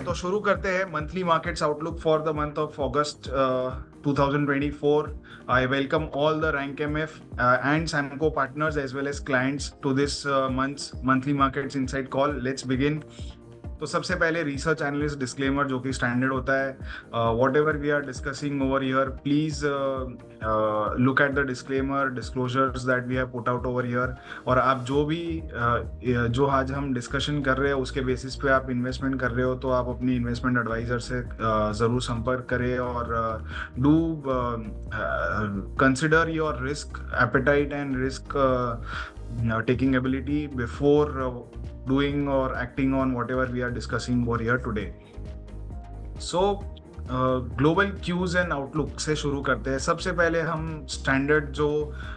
तो शुरू करते हैं monthly markets outlook for the month of August 2024. I welcome all the Rank MF and Samco partners as well as clients to this month's monthly markets insight call. Let's begin. तो सबसे पहले research analyst disclaimer जो कि standard होता है. Whatever we are discussing over here, please look at the disclaimer disclosures that we have put out over here. और आप जो भी जो आज हम डिस्कशन कर रहे हैं उसके बेसिस पे आप इन्वेस्टमेंट कर रहे हो तो आप अपनी इन्वेस्टमेंट एडवाइजर से ज़रूर संपर्क करें और do consider your risk appetite and risk taking ability before doing or acting on whatever we are discussing over here today. So global cues and outlook से शुरू करते हैं. सबसे पहले हम स्टैंडर्ड जो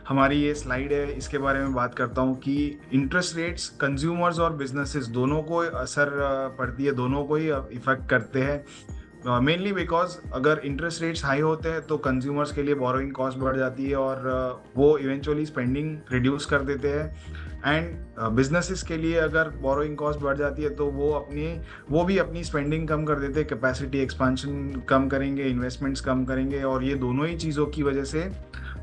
हमारी ये स्लाइड है इसके बारे में बात करता हूँ कि इंटरेस्ट रेट्स कंज्यूमर्स और बिजनेसेस दोनों को असर पड़ती है, दोनों को ही इफेक्ट करते हैं. मेनली बिकॉज अगर इंटरेस्ट रेट्स हाई होते हैं तो कंज्यूमर्स के लिए बोरोइंग कॉस्ट बढ़ जाती है और वो इवेंचुअली स्पेंडिंग रिड्यूस कर देते हैं. एंड बिजनेसेस के लिए अगर बोरोइंग कॉस्ट बढ़ जाती है तो वो भी अपनी स्पेंडिंग कम कर देते हैं, कैपेसिटी एक्सपेंशन कम करेंगे, इन्वेस्टमेंट्स कम करेंगे और ये दोनों ही चीज़ों की वजह से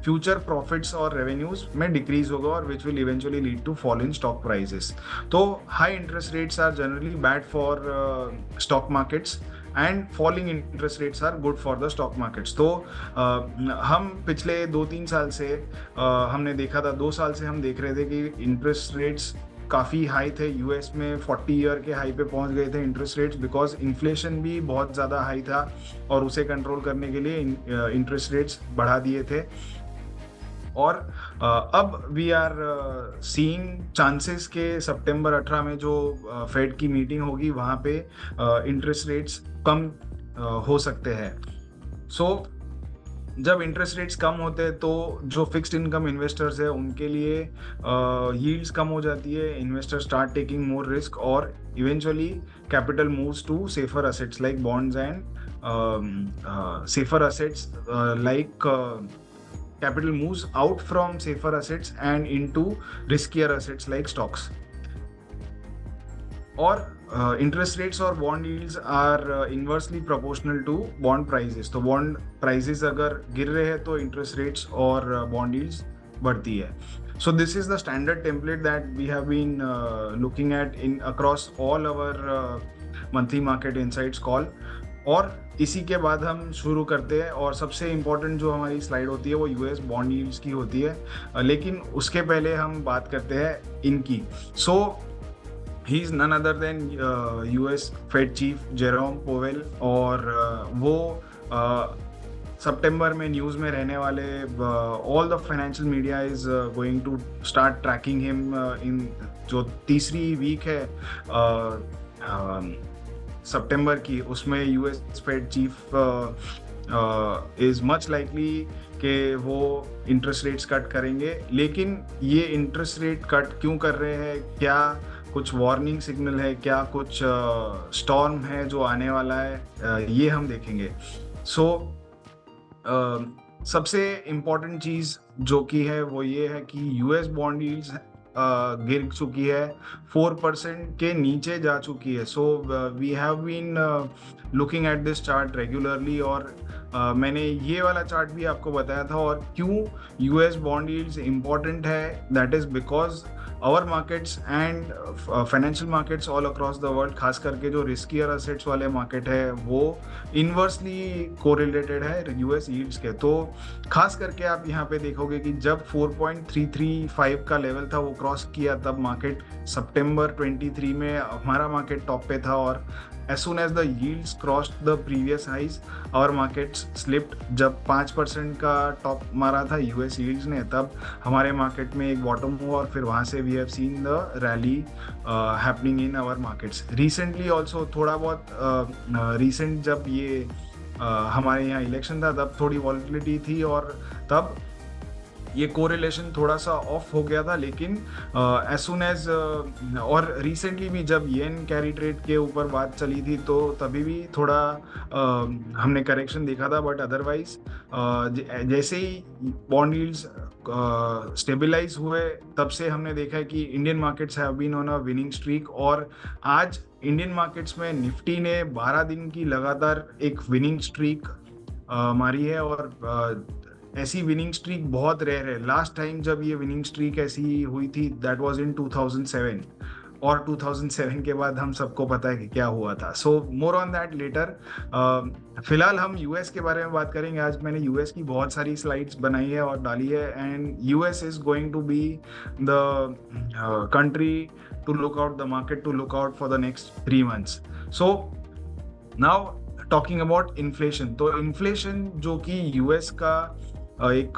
फ्यूचर प्रॉफिट्स और रेवेन्यूज में डिक्रीज होगा और which will eventually lead to fall in stock prices. तो high interest rates are generally bad for stock markets and falling interest rates are good for the stock markets. तो हम पिछले 2-3 साल से हमने देखा था, 2 साल से हम देख रहे थे कि इंटरेस्ट रेट्स काफ़ी हाई थे. यूएस में 40 ईयर के हाई पे पहुंच गए थे इंटरेस्ट रेट्स बिकॉज इन्फ्लेशन भी बहुत ज़्यादा हाई था और उसे कंट्रोल करने के लिए इंटरेस्ट रेट्स बढ़ा दिए थे. और अब वी आर सीइंग चांसेस के सितंबर 18 में जो फेड की मीटिंग होगी वहाँ पे इंटरेस्ट रेट्स कम हो सकते हैं. सो जब इंटरेस्ट रेट्स कम होते हैं तो जो फिक्स्ड इनकम इन्वेस्टर्स है उनके लिए यील्ड्स कम हो जाती है, investor start taking more risk और eventually capital moves to safer assets like bonds and safer assets like capital moves out from safer assets and into riskier assets like stocks. और interest rates और bond yields are inversely proportional to bond prices. तो bond prices अगर गिर रहे हैं तो interest rates और bond yields बढ़ती है. So this is the standard template that we have been looking at in across all our monthly market insights call. और इसी के बाद हम शुरू करते हैं और सबसे इम्पोर्टेंट जो हमारी स्लाइड होती है वो यूएस बॉन्ड यील्ड्स की होती है, लेकिन उसके पहले हम बात करते हैं इनकी. So he is none other than US Fed chief Jerome Powell और वो सितंबर में न्यूज़ में रहने वाले. All the financial media is going to start tracking him in जो तीसरी वीक है सितंबर की, उसमें US Fed chief is much likely कि वो इंटरेस्ट रेट्स कट करेंगे. लेकिन ये इंटरेस्ट रेट कट क्यों कर रहे हैं, क्या कुछ वार्निंग सिग्नल है, क्या कुछ स्टॉर्म है जो आने वाला है, ये हम देखेंगे. सो सबसे इम्पॉर्टेंट चीज़ जो कि है वो ये है कि यूएस बॉन्ड यील्ड्स गिर चुकी है, 4% के नीचे जा चुकी है. So we have been looking at this chart regularly और मैंने ये वाला चार्ट भी आपको बताया था. और क्यों यूएस बॉन्ड यील्ड्स इम्पॉर्टेंट है, that is because our markets and financial markets all across the world, खास करके जो रिस्कियर असेट्स वाले मार्केट है वो इन्वर्सली कोरिलेटेड है यूएस यील्ड्स के. तो खास करके आप यहाँ पे देखोगे कि जब 4.335 का लेवल था वो क्रॉस किया तब मार्केट सितंबर 23 में हमारा मार्केट टॉप पे था और as soon as the yields crossed the previous highs our markets slipped. जब 5% का टॉप मारा था यूएस यील्ड्स ने तब हमारे मार्केट में एक बॉटम हुआ और फिर वहाँ से we have seen the rally happening in our markets. Recently also थोड़ा बहुत रिसेंट जब ये हमारे यहाँ इलेक्शन था तब थोड़ी वॉलेटिलिटी थी और तब ये कोरिलेशन थोड़ा सा ऑफ हो गया था, लेकिन एज सुन एज और रिसेंटली भी जब येन कैरी ट्रेड के ऊपर बात चली थी तो तभी भी थोड़ा हमने करेक्शन देखा था, बट अदरवाइज जैसे ही बॉन्ड यील्ड्स स्टेबलाइज हुए तब से हमने देखा है कि Indian markets have been on a winning streak. और आज इंडियन मार्केट्स में निफ्टी ने 12 दिन की लगातार एक विनिंग स्ट्रीक मारी है, और ऐसी विनिंग स्ट्रीक बहुत रेयर है। लास्ट टाइम जब ये विनिंग स्ट्रीक ऐसी हुई थी दैट वाज इन 2007, और 2007 के बाद हम सबको पता है कि क्या हुआ था। सो मोर ऑन दैट लेटर। फिलहाल हम यूएस के बारे में बात करेंगे। आज मैंने यूएस की बहुत सारी स्लाइड्स बनाई है और डाली है, and US is going to be the country to look out, the market to look out for the next 3 months। So now talking about inflation, तो इन्फ्लेशन जो कि यूएस का एक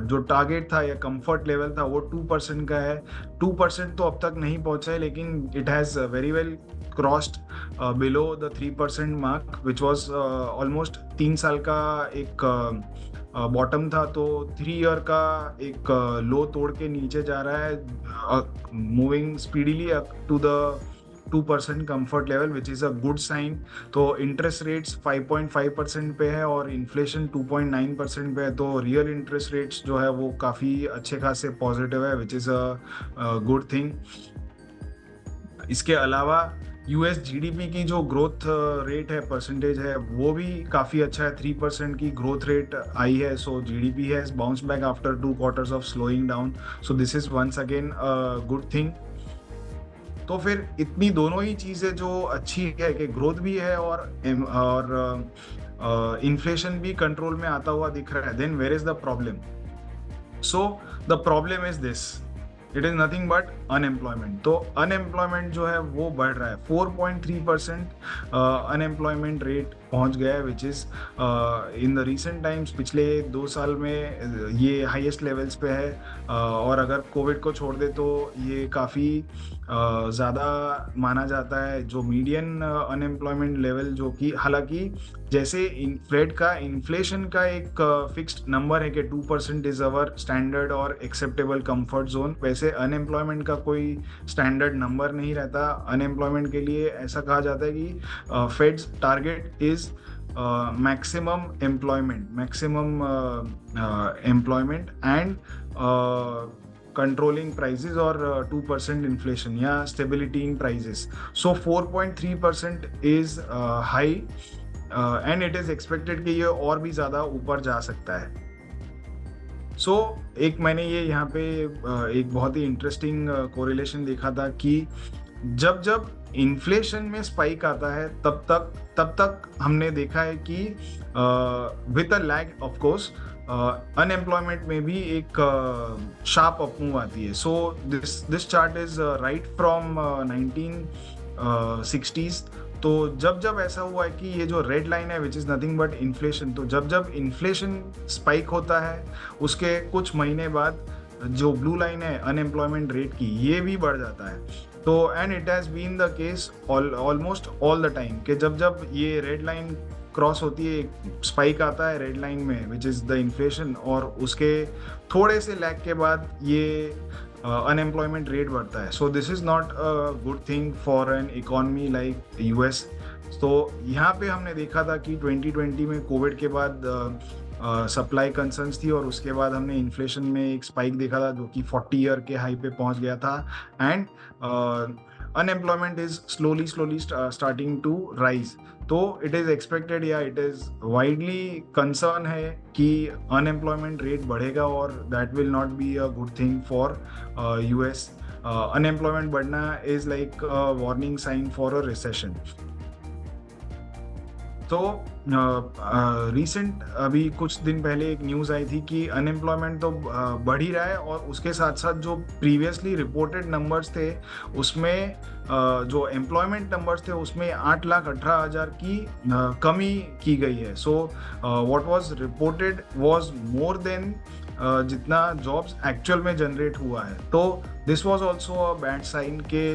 जो टारगेट था या कंफर्ट लेवल था वो 2% का है। 2% तो अब तक नहीं पहुंचा है, लेकिन it has very well crossed below the 3% mark, which was almost 3 साल का एक बॉटम था। तो 3 ईयर का एक लो तोड़ के नीचे जा रहा है, moving speedily up to the 2% comfort level, which is a good sign. तो इंटरेस्ट रेट्स 5.5% पे है और इन्फ्लेशन 2.9% पे है, तो रियल इंटरेस्ट रेट्स जो है वो काफ़ी अच्छे खासे पॉजिटिव है, which is a good thing. इसके अलावा यूएस जीडीपी की जो ग्रोथ रेट है, परसेंटेज है, वो भी काफ़ी अच्छा है। 3% की ग्रोथ रेट आई है। So GDP has bounce back after 2 quarters of slowing down. So this is once again a good thing. तो फिर इतनी दोनों ही चीज़ें जो अच्छी है कि ग्रोथ भी है और इन्फ्लेशन भी कंट्रोल में आता हुआ दिख रहा है, then where is the problem? So the problem is this, it is nothing but unemployment. तो अनएम्प्लॉयमेंट जो है वो बढ़ रहा है। 4.3% अनएम्प्लॉयमेंट रेट पहुंच गया है, which is in the recent times, पिछले 2 साल में ये हाईएस्ट लेवल्स पे है। और अगर कोविड को छोड़ दे तो ये काफ़ी ज़्यादा माना जाता है। जो मीडियन अनएम्प्लॉयमेंट लेवल, जो कि हालांकि जैसे फेड का इन्फ्लेशन का एक फिक्स्ड नंबर है कि 2% इज़ अवर स्टैंडर्ड और एक्सेप्टेबल कंफर्ट जोन, वैसे अनएम्प्लॉयमेंट का कोई स्टैंडर्ड नंबर नहीं रहता। अनएम्प्लॉयमेंट के लिए ऐसा कहा जाता है कि fades target is maximum employment and controlling prices और 2% inflation या stability in prices. So 4.3% is high and it is expected कि ये और भी ज़्यादा ऊपर जा सकता है। सो एक मैंने ये यहाँ पे एक बहुत ही इंटरेस्टिंग कोरिलेशन देखा था कि जब जब इन्फ्लेशन में स्पाइक आता है तब तक हमने देखा है कि with a lag of course unemployment में भी एक शार्प अपमूव आती है। So this chart is right from 1960s। तो जब ऐसा हुआ है कि ये जो रेड लाइन है which is nothing but inflation, तो जब इन्फ्लेशन स्पाइक होता है उसके कुछ महीने बाद जो ब्लू लाइन है अनएम्प्लॉयमेंट रेट की, ये भी बढ़ जाता है। तो and it has been the case almost all the time कि जब ये रेड लाइन क्रॉस होती है, स्पाइक आता है रेड लाइन में विच इज़ द इन्फ्लेशन, और उसके थोड़े से लैग के बाद ये अनएम्प्लॉयमेंट रेट बढ़ता है। सो this is not a good thing for an economy like US. तो यहाँ पे हमने देखा था कि 2020 में कोविड के बाद सप्लाई कंसर्न्स थी और उसके बाद हमने इन्फ्लेशन में एक स्पाइक देखा था जो कि 40 ईयर के हाई पे पहुंच गया था। And unemployment is slowly starting to rise. तो इट इज़ एक्सपेक्टेड या इट इज़ वाइडली कंसर्न है कि अनएम्प्लॉयमेंट रेट बढ़ेगा और that will not be a good thing for US. Unemployment बढ़ना is like warning sign for a recession. तो recent अभी कुछ दिन पहले एक न्यूज़ आई थी कि अनएम्प्लॉयमेंट तो बढ़ ही रहा है और उसके साथ साथ जो प्रीवियसली रिपोर्टेड नंबर्स थे उसमें जो एम्प्लॉयमेंट नंबर्स थे उसमें 8,18,000 की कमी की गई है। So what was reported was more than जितना जॉब्स एक्चुअल में जनरेट हुआ है। तो this was also a bad sign के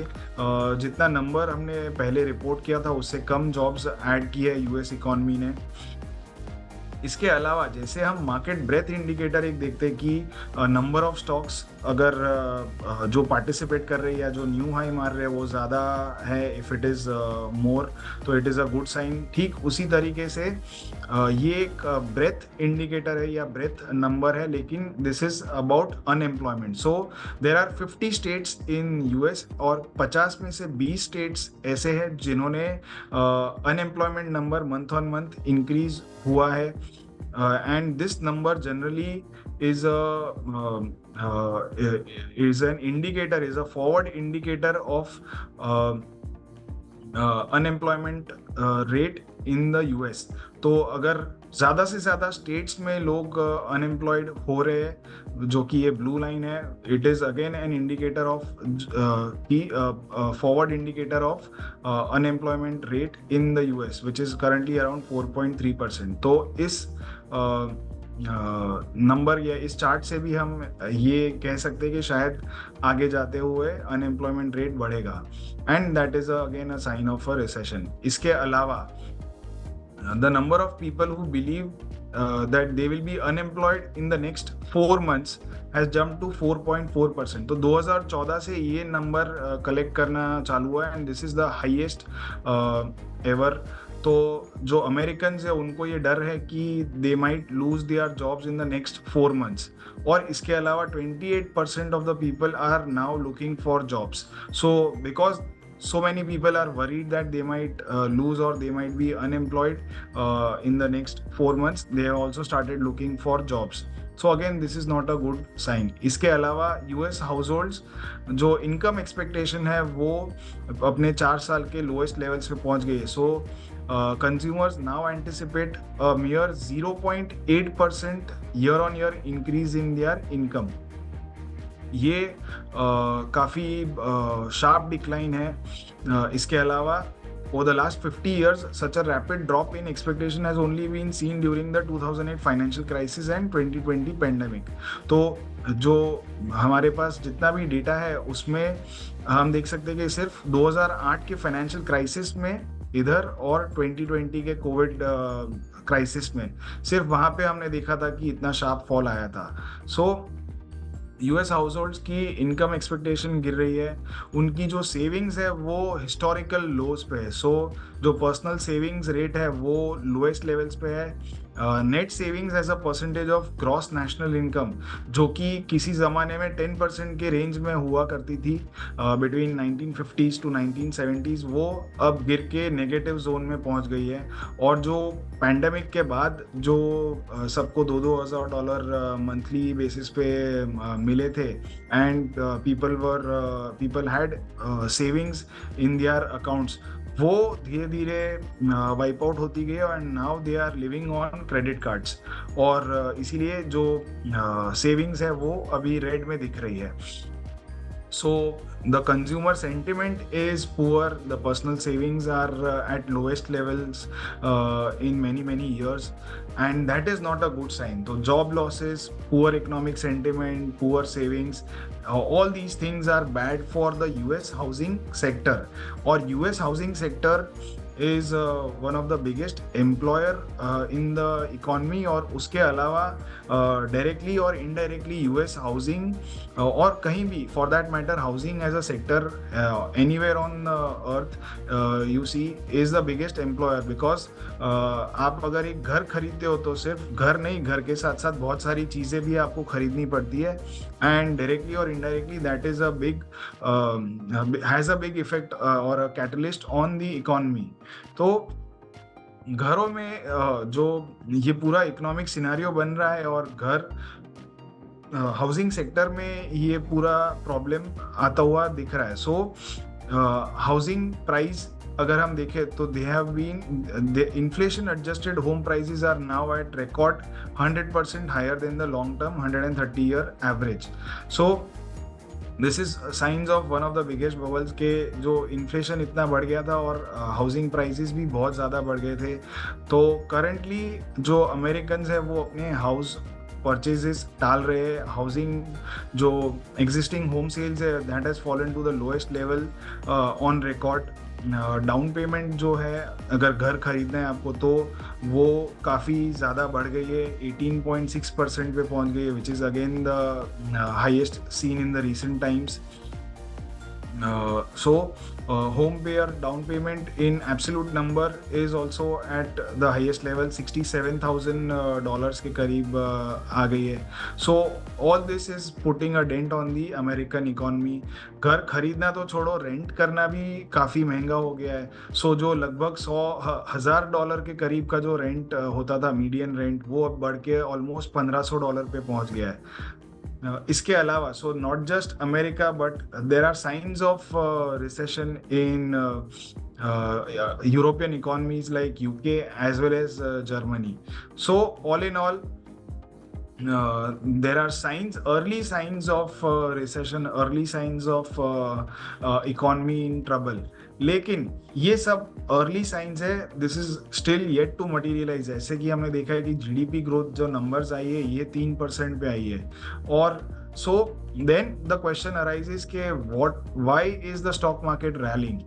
जितना नंबर हमने पहले रिपोर्ट किया था उससे कम जॉब्स ऐड की है यूएस इकॉनमी ने। इसके अलावा जैसे हम मार्केट ब्रेथ इंडिकेटर एक देखते हैं कि नंबर ऑफ स्टॉक्स अगर जो पार्टिसिपेट कर रहे हैं या जो न्यू हाई मार रहे हैं वो ज़्यादा है, इफ़ इट इज़ मोर तो it is a good sign. ठीक उसी तरीके से ये एक ब्रेथ इंडिकेटर है या ब्रेथ नंबर है, लेकिन this is about unemployment. So there are 50 states in US और 50 में से 20 स्टेट्स ऐसे हैं जिन्होंने unemployment number month on month increase हुआ है। And this number generally is an indicator, is a forward indicator of unemployment rate in the US. तो अगर ज़्यादा से ज़्यादा स्टेट्स में लोग अनएम्प्लॉयड हो रहे हैं, जो कि ये ब्लू लाइन है, it is again an indicator of key forward indicator of unemployment rate in the US which is currently around 4.3%। तो इस नंबर या इस चार्ट से भी हम ये कह सकते हैं कि शायद आगे जाते हुए अनएम्प्लॉयमेंट रेट बढ़ेगा, and that is again a sign of a recession. इसके अलावा the number of people who believe that they will be unemployed in the next 4 months has jump to 4.4%। तो 2014 से ये नंबर कलेक्ट करना चालू हुआ है, and this is the highest ever. तो जो अमेरिकन है उनको ये डर है कि they might lose their jobs in the next 4 months। और इसके अलावा 28% of the people are now looking for jobs. So because so many people are worried that they might lose or they might be unemployed in the next 4 months, they have also started looking for jobs. So again this is not a good sign. इसके अलावा US households जो income expectation है वो अपने 4 साल के lowest levels पे पहुंच गई है। सो consumers now anticipate a mere 0.8% year on year increase in their income. ये काफ़ी शार्प डिक्लाइन है। इसके अलावा over the last 50 years such a rapid drop in expectation has only been seen during the 2008 financial crisis and 2020 pandemic। तो जो हमारे पास जितना भी डेटा है उसमें हम देख सकते हैं कि सिर्फ 2008 के फाइनेंशियल क्राइसिस में इधर और 2020 के कोविड क्राइसिस में सिर्फ वहाँ पे हमने देखा था कि इतना शार्प फॉल आया था। सो यूएस हाउस होल्ड्स की इनकम एक्सपेक्टेशन गिर रही है, उनकी जो सेविंग्स है वो हिस्टोरिकल लोज पे है। सो जो पर्सनल सेविंग्स रेट है वो लोएस्ट लेवल्स पे है। Net savings as a percentage of gross national income जो कि किसी ज़माने में 10% के रेंज में हुआ करती थी बिटवीन 1950s टू 1970s, वो अब गिर के नेगेटिव जोन में पहुंच गई है। और जो पैंडमिक के बाद जो सबको $2,000 मंथली बेसिस पे मिले थे, and people had savings in their accounts, वो धीरे धीरे वाइप आउट होती गई and now they are living on credit cards. और इसीलिए जो सेविंग्स है वो अभी रेड में दिख रही है। So the consumer sentiment is poor, the personal savings are at lowest levels in many years, and that is not a good sign. So job losses, poor economic sentiment, poor savings, all these things are bad for the US housing sector. और US housing sector is one of the biggest employer in the economy। और उसके अलावा directly और indirectly US housing और कहीं भी for that matter housing as a sector anywhere on earth you see is the biggest employer. Because आप अगर एक घर खरीदते हो तो सिर्फ घर नहीं, घर के साथ साथ बहुत सारी चीज़ें भी आपको खरीदनी पड़ती है, एंड डायरेक्टली और indirectly that is a big has a big effect और a catalyst on the economy. तो घरों में जो ये पूरा इकोनॉमिक सिनेरियो बन रहा है और घर हाउसिंग सेक्टर में ये पूरा प्रॉब्लम आता हुआ दिख रहा है। सो हाउसिंग प्राइस अगर हम देखें तो they have been inflation adjusted home prices are now at record 100% higher than the long term 130-year average. So this is signs of one of the biggest bubbles के जो इन्फ्लेशन इतना बढ़ गया था और हाउसिंग प्राइसेस भी बहुत ज़्यादा बढ़ गए थे। तो करंटली जो अमेरिकन्स हैं वो अपने हाउस परचेजेस टाल रहे हैं। हाउसिंग जो एग्जिस्टिंग होम सेल्स है that has fallen to the lowest level on record. Down payment जो है अगर घर खरीदना है आपको तो वो काफ़ी ज़्यादा बढ़ गई है, 18.6% पे पहुंच गई है, which is again the highest seen in the recent times. Home payer down payment in absolute number is also at the highest level, $67,000 के करीब आ गई है. So all this is putting a dent on the American economy. घर खरीदना तो छोड़ो, rent करना भी काफ़ी महंगा हो गया है. So जो लगभग $1,000 के करीब का जो रेंट होता था, मीडियन रेंट, वो अब बढ़ के ऑलमोस्ट $1,500 पे पहुंच गया है. इसके अलावा, so not just America but there are signs of recession in European economies like UK as well as Germany. So all in all there are early signs of recession, early signs of economy in trouble. लेकिन ये सब early signs है, this is still yet to materialise. जैसे कि हमने देखा है कि जीडीपी ग्रोथ जो नंबर्स आई है ये 3% पे आई है. और so then the question arises के why is the stock market rallying.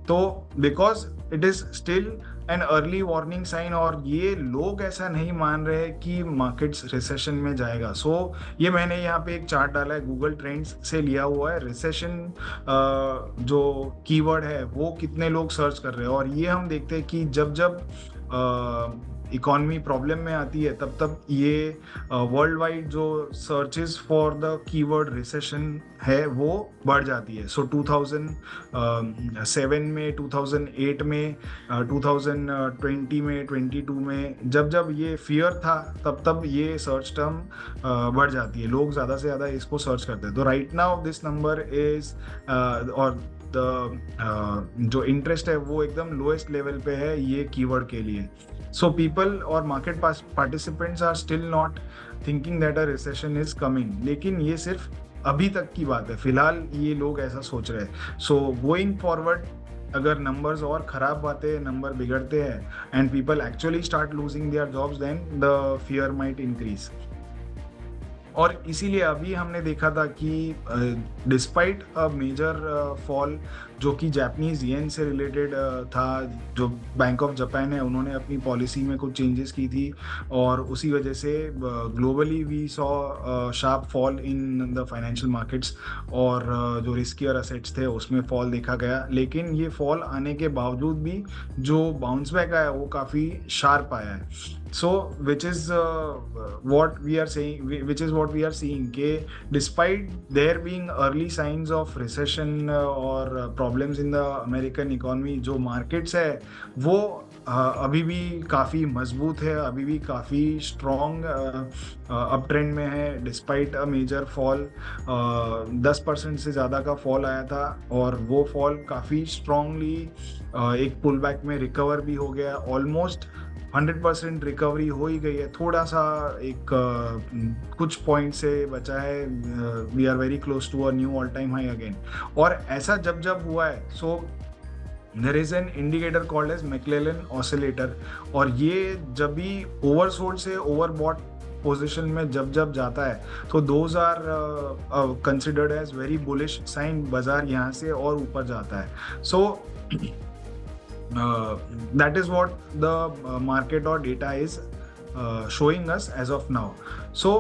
तो because it is still an early warning sign, और ये लोग ऐसा नहीं मान रहे कि मार्केट्स रिसेशन में जाएगा. सो ये मैंने यहाँ पे एक चार्ट डाला है, गूगल ट्रेंड्स से लिया हुआ है. रिसेशन जो कीवर्ड है वो कितने लोग सर्च कर रहे हैं, और ये हम देखते हैं कि जब जब इकॉनमी प्रॉब्लम में आती है तब तब ये वर्ल्ड वाइड जो searches for the keyword recession है वो बढ़ जाती है. सो 2007 में, 2008 में, 2020 में, 22 में जब जब ये फियर था तब तब ये सर्च टर्म बढ़ जाती है. लोग ज़्यादा से ज़्यादा इसको सर्च करते हैं. तो right now this number is और जो इंटरेस्ट है वो एकदम लोएस्ट लेवल पे है ये कीवर्ड के लिए. सो पीपल और market participants are still not thinking that a recession is coming. लेकिन ये सिर्फ अभी तक की बात है, फिलहाल ये लोग ऐसा सोच रहे हैं. सो गोइंग फॉरवर्ड अगर नंबर्स और खराब आते हैं, नंबर बिगड़ते हैं and people actually start losing their jobs, then the fear might increase. और इसीलिए अभी हमने देखा था कि डिस्पाइट अ मेजर फॉल जो कि जापानीज येन से रिलेटेड था, जो बैंक ऑफ जापान है उन्होंने अपनी पॉलिसी में कुछ चेंजेस की थी और उसी वजह से globally we saw sharp fall in the financial markets, और जो रिस्कियर असेट्स थे उसमें फॉल देखा गया. लेकिन ये फॉल आने के बावजूद भी जो बाउंस बैक आया वो काफ़ी शार्प आया है. So which is what we are seeing कि despite there being early signs of recession or problems in the American economy, जो markets है वो अभी भी काफ़ी मजबूत है, अभी भी काफ़ी स्ट्रॉन्ग अप ट्रेंड में है. डिस्पाइट अ मेजर फॉल 10% से ज़्यादा का फॉल आया था, और वो फॉल काफ़ी स्ट्रॉन्गली एक पुल बैक में रिकवर भी हो गया. ऑलमोस्ट 100% रिकवरी हो ही गई है. थोड़ा सा एक कुछ पॉइंट से बचा है. We are very close to a new all time high again. और ऐसा जब जब हुआ है, so there is an indicator called as McClellan oscillator, और ये जब भी ओवरसोल्ड से ओवरबॉट पोजीशन में जब जब जाता है तो those are considered as very bullish sign. बाजार यहाँ से और ऊपर जाता है. सो that is what the market or data is showing us as of now. So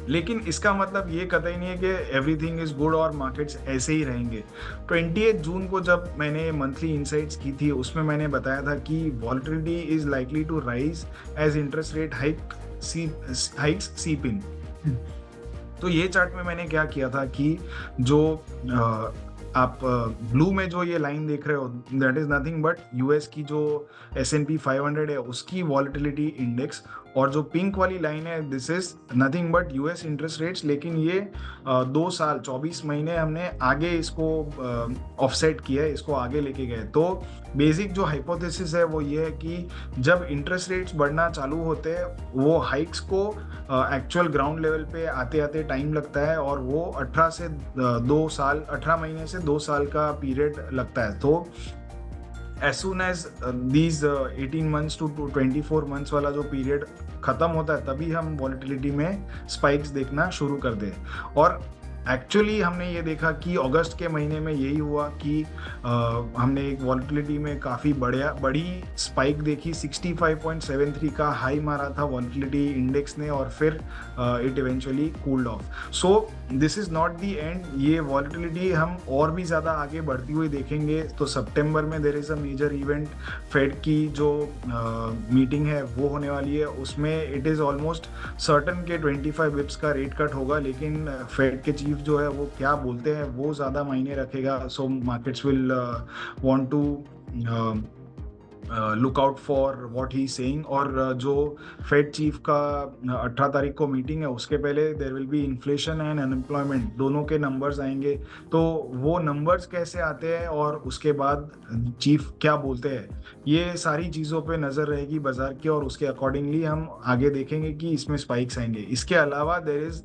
लेकिन इसका मतलब ये कतई नहीं है कि एवरीथिंग इज गुड और मार्केट्स ऐसे ही रहेंगे. 28 जून को जब मैंने मंथली इनसाइट्स की थी उसमें मैंने बताया था कि volatility is likely to rise as interest rate hikes seep in. तो ये चार्ट में मैंने क्या किया था कि जो आप ब्लू में जो ये लाइन देख रहे हो that is nothing but US की जो S&P 500 है उसकी वॉलेटिलिटी इंडेक्स, और जो पिंक वाली लाइन है this is nothing but US interest rates. लेकिन ये 2 साल 24 महीने हमने आगे इसको ऑफसेट किया है, इसको आगे लेके गए. तो बेसिक जो हाइपोथेसिस है वो ये है कि जब इंटरेस्ट रेट्स बढ़ना चालू होते हैं वो हाइक्स को एक्चुअल ग्राउंड लेवल पे आते आते टाइम लगता है, और वो 18 महीने से 2 साल का पीरियड लगता है. तो as soon as these 18 months to 24 months वाला जो पीरियड ख़त्म होता है तभी हम वॉलेटिलिटी में स्पाइक्स देखना शुरू कर दें. और एक्चुअली हमने ये देखा कि अगस्त के महीने में यही हुआ कि हमने एक वॉलेटिलिटी में काफ़ी बड़ी स्पाइक देखी, 65.73 का हाई मारा था वॉलेटिलिटी इंडेक्स ने, और फिर it eventually cooled of. So this is not the end, ये वॉलेटिलिटी हम और भी ज़्यादा आगे बढ़ती हुई देखेंगे। तो सितंबर में there is a major event, Fed की जो मीटिंग है वो होने वाली है, उसमें इट इज़ ऑलमोस्ट सर्टन के 25 बिप्स का रेट कट होगा, लेकिन फेड के चीफ जो है वो क्या बोलते हैं वो ज़्यादा मायने रखेगा। So markets will want to look out for what he saying. और जो फेड चीफ का 18 तारीख को मीटिंग है, उसके पहले there will be inflation and unemployment, दोनों के नंबर्स आएंगे। तो वो नंबर्स कैसे आते हैं और उसके बाद चीफ क्या बोलते हैं, ये सारी चीज़ों पे नज़र रहेगी बाजार की, और उसके अकॉर्डिंगली हम आगे देखेंगे कि इसमें स्पाइक्स आएंगे। इसके अलावा there is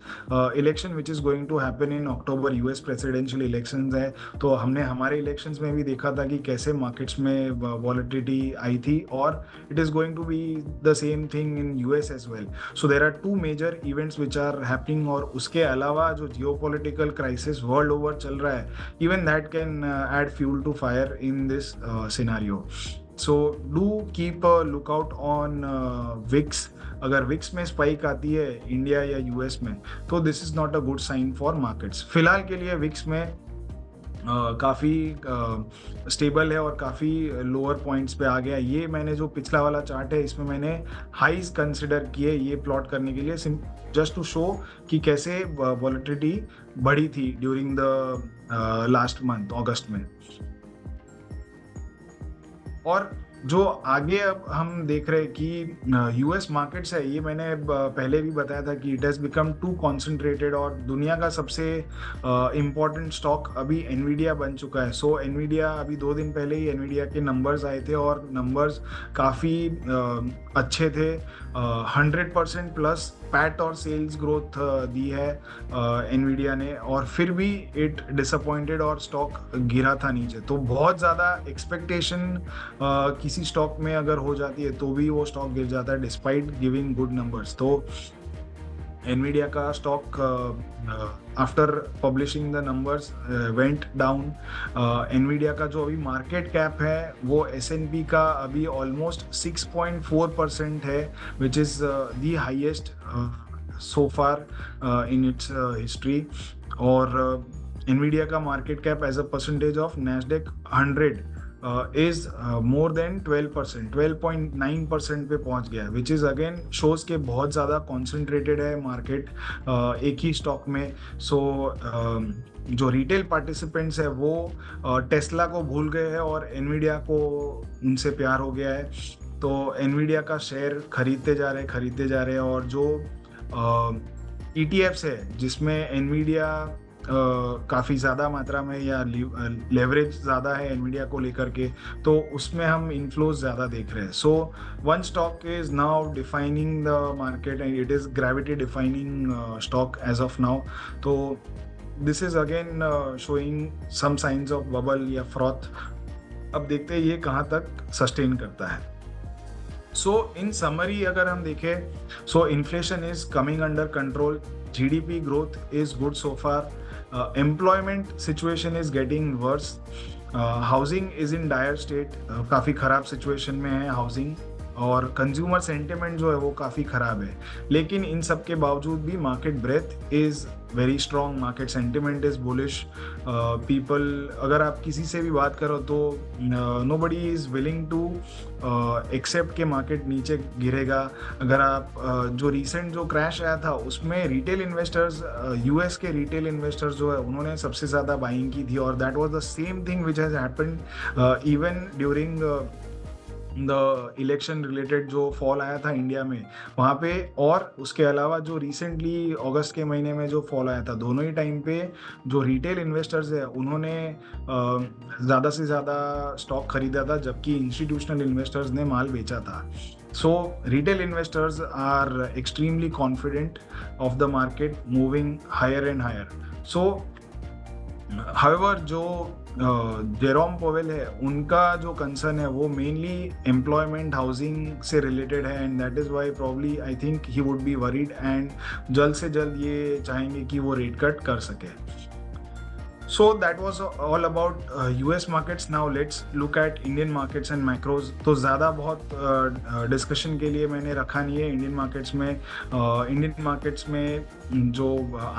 election which is going to happen in October, US presidential elections है। तो हमने हमारे इलेक्शंस में भी देखा था कि कैसे मार्केट्स में वॉलेटिलिटी आई थी, और it is going to be the same thing in US as well. So there are two major events which are happening, और उसके अलावा जो जियोपॉलिटिकल क्राइसिस वर्ल्ड ओवर चल रहा है, even that can add fuel to fire in this scenario. So do keep a look out on VIX. अगर VIX में spike आती है इंडिया या यूएस में, तो this is not a good sign for markets. फिलहाल के लिए विक्स में काफ़ी स्टेबल है और काफ़ी लोअर पॉइंट्स पे आ गया। ये मैंने जो पिछला वाला चार्ट है इसमें मैंने हाईज कंसिडर किए ये प्लॉट करने के लिए, जस्ट टू शो कि कैसे वॉलेटिलिटी बढ़ी थी ड्यूरिंग द लास्ट मंथ अगस्त में। और जो आगे अब हम देख रहे हैं कि यूएस मार्केट्स है, ये मैंने पहले भी बताया था कि it has become too concentrated, और दुनिया का सबसे इम्पॉर्टेंट स्टॉक अभी एनवीडिया बन चुका है। सो एनवीडिया अभी 2 दिन पहले ही एनवीडिया के नंबर्स आए थे, और नंबर्स काफ़ी अच्छे थे। 100% प्लस पैट और सेल्स ग्रोथ दी है एनवीडिया ने, और फिर भी इट डिसअपॉइंटेड और स्टॉक गिरा था नीचे। तो बहुत ज़्यादा एक्सपेक्टेशन किसी स्टॉक में अगर हो जाती है तो भी वो स्टॉक गिर जाता है डिस्पाइट गिविंग गुड नंबर्स। तो एनवीडिया का stock after publishing the numbers went down. Nvidia का जो अभी मार्केट कैप है वो एसएनपी का अभी ऑलमोस्ट 6.4% है, which is the highest so far in its history. और एनवीडिया का market cap as a percentage of Nasdaq 100 is more than 12%, 12.9% पे पहुंच गया, विच इज़ अगेन शोज के बहुत ज़्यादा कॉन्सेंट्रेटेड है मार्केट एक ही स्टॉक में। सो जो रिटेल पार्टिसिपेंट्स है वो टेस्ला को भूल गए हैं और एनवीडिया को उनसे प्यार हो गया है। तो एनवीडिया का शेयर खरीदते जा रहे हैं, और जो ETFs है जिसमें एनवीडिया काफ़ी ज़्यादा मात्रा में या लेवरेज ज़्यादा है एनवीडिया को लेकर के, तो उसमें हम इन्फ्लोज ज़्यादा देख रहे हैं। So one stock is now defining the market and it is gravity defining stock as of now. तो this is again showing some signs of bubble या फ्रॉथ। अब देखते हैं ये कहाँ तक सस्टेन करता है। सो इन समरी अगर हम देखें, सो inflation is coming under control, GDP growth is good so far, employment situation is getting worse, housing is in dire state, काफ़ी ख़राब सिचुएशन में है हाउसिंग, और कंज्यूमर सेंटिमेंट जो है वो काफ़ी ख़राब है। लेकिन इन सब के बावजूद भी market breath is very strong, market sentiment is bullish. People, अगर आप किसी से भी बात करो तो nobody is willing to accept के मार्केट नीचे गिरेगा। अगर आप जो रिसेंट जो क्रैश आया था उसमें रिटेल इन्वेस्टर्स, यूएस के रिटेल इन्वेस्टर्स जो है उन्होंने सबसे ज़्यादा बाइंग की थी, और that was the same thing which has happened even during the election related जो फॉल आया था इंडिया में वहाँ पे, और उसके अलावा जो रिसेंटली अगस्त के महीने में जो फॉल आया था, दोनों ही टाइम पे जो रिटेल इन्वेस्टर्स है उन्होंने ज़्यादा से ज़्यादा स्टॉक खरीदा था, जबकि इंस्टीट्यूशनल इन्वेस्टर्स ने माल बेचा था। So retail investors are extremely confident of the market moving higher and higher. So however जो जेरोम पोवेल है, उनका जो कंसर्न है वो मेनली एम्प्लॉयमेंट हाउसिंग से रिलेटेड है, and that is why probably I think he would be worried, and जल्द से जल्द ये चाहेंगे कि वो रेट कट कर सके. So that was all about US markets. Now let's look at Indian markets and macros. तो ज़्यादा बहुत डिस्कशन के लिए मैंने रखा नहीं है इंडियन मार्केट्स में. इंडियन मार्केट्स में जो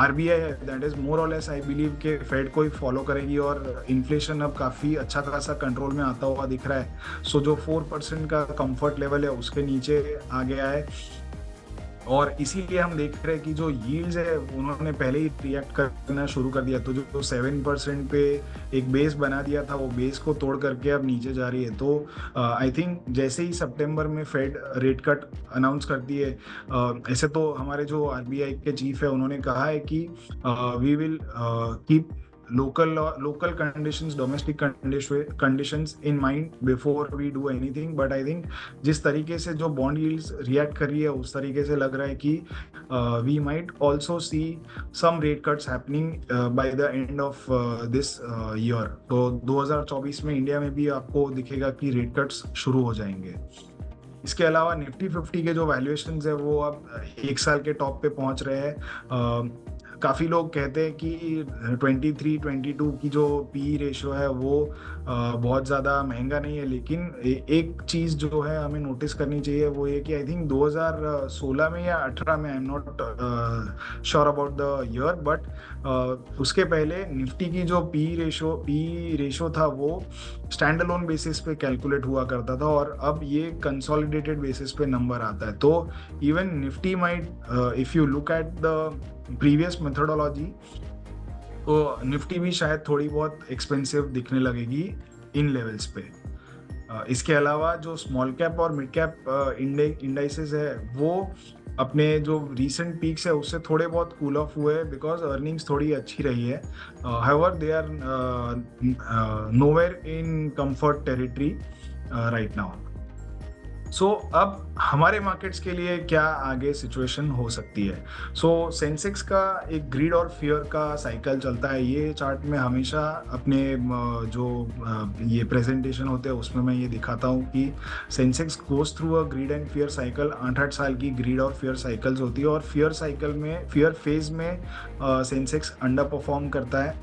RBI है, दैट इज़ मोर और लेस आई बिलीव के फेड को ही फॉलो करेगी, और इन्फ्लेशन अब काफ़ी अच्छा खासा कंट्रोल में आता हुआ दिख रहा है. सो जो 4% का कंफर्ट लेवल है उसके नीचे आ गया है, और इसीलिए हम देख रहे हैं कि जो यील्ड्स है उन्होंने पहले ही रिएक्ट करना शुरू कर दिया. तो जो 7% पे एक बेस बना दिया था, वो बेस को तोड़ करके अब नीचे जा रही है. तो आई थिंक जैसे ही सितंबर में फेड रेट कट अनाउंस करती है, ऐसे तो हमारे जो RBI के चीफ है उन्होंने कहा है कि we will keep local conditions, domestic conditions in mind before we do anything. But I think जिस तरीके से जो bond yields react कर रही है, उस तरीके से लग रहा है कि we might also see some rate cuts happening by the end of this year. तो 2024 में इंडिया में भी आपको दिखेगा कि रेट कट्स शुरू हो जाएंगे. इसके अलावा निफ्टी 50 के जो वैल्यूएशंस है वो अब एक साल के टॉप पे पहुंच रहे हैं. काफ़ी लोग कहते हैं कि 23-22 की जो PE रेशो है वो बहुत ज़्यादा महंगा नहीं है, लेकिन एक चीज़ जो है हमें नोटिस करनी चाहिए वो ये कि आई थिंक 2016 में या 18 में, I am not sure about the year, but उसके पहले निफ्टी की जो PE रेशो था वो स्टैंड अलोन बेसिस पे कैलकुलेट हुआ करता था, और अब ये कंसोलिडेटेड बेसिस पे नंबर आता है. तो even Nifty might, if you look at the previous methodology, तो निफ्टी भी शायद थोड़ी बहुत एक्सपेंसिव दिखने लगेगी इन लेवल्स पे. इसके अलावा जो स्मॉल कैप और मिड कैप इंडाइसेस है वो अपने जो रीसेंट पीक्स है उससे थोड़े बहुत कूल ऑफ हुए हैं, बिकॉज अर्निंग्स थोड़ी अच्छी रही है. However they are nowhere in comfort territory right now. So अब हमारे मार्केट्स के लिए क्या आगे सिचुएशन हो सकती है. सो सेंसेक्स का एक ग्रीड और फियर का साइकिल चलता है. ये चार्ट में हमेशा अपने जो ये प्रेजेंटेशन होते हैं उसमें मैं ये दिखाता हूँ कि Sensex goes through a grid and fear cycle. 8-8 साल की ग्रीड और फियर साइकिल्स होती है, और फियर साइकिल में, फियर फेज में सेंसेक्स अंडर परफॉर्म करता है,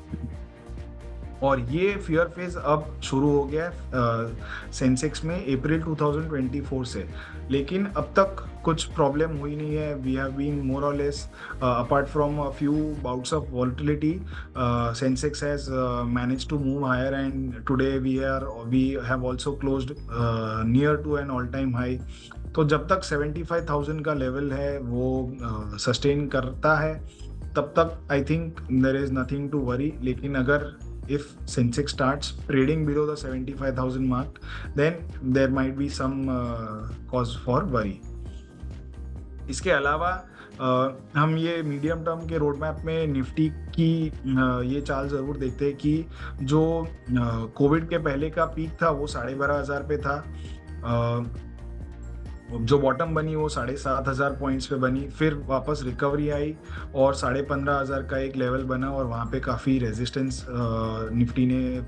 और ये फियर फेज अब शुरू हो गया है सेंसेक्स में अप्रैल 2024 से. लेकिन अब तक कुछ प्रॉब्लम हुई नहीं है. वी हैव बीन मोर और less, apart from a few bouts of volatility, Sensex has managed to move higher, and today we have also closed near to an all time high. तो जब तक 75,000 का level है वो sustain करता है, तब तक I think there is nothing to worry. लेकिन अगर if Sensex starts trading below the 75,000 mark, then there might be some cause for worry. इसके अलावा हम ये मीडियम टर्म के रोड मैप में निफ्टी की ये चाल ज़रूर देखते हैं कि जो कोविड के पहले का पीक था वो 12,500 पे था. जो बॉटम बनी वो 7,500 पॉइंट्स पे बनी, फिर वापस रिकवरी आई और 15,500 का एक लेवल बना, और वहाँ पे काफ़ी रेजिस्टेंस निफ्टी ने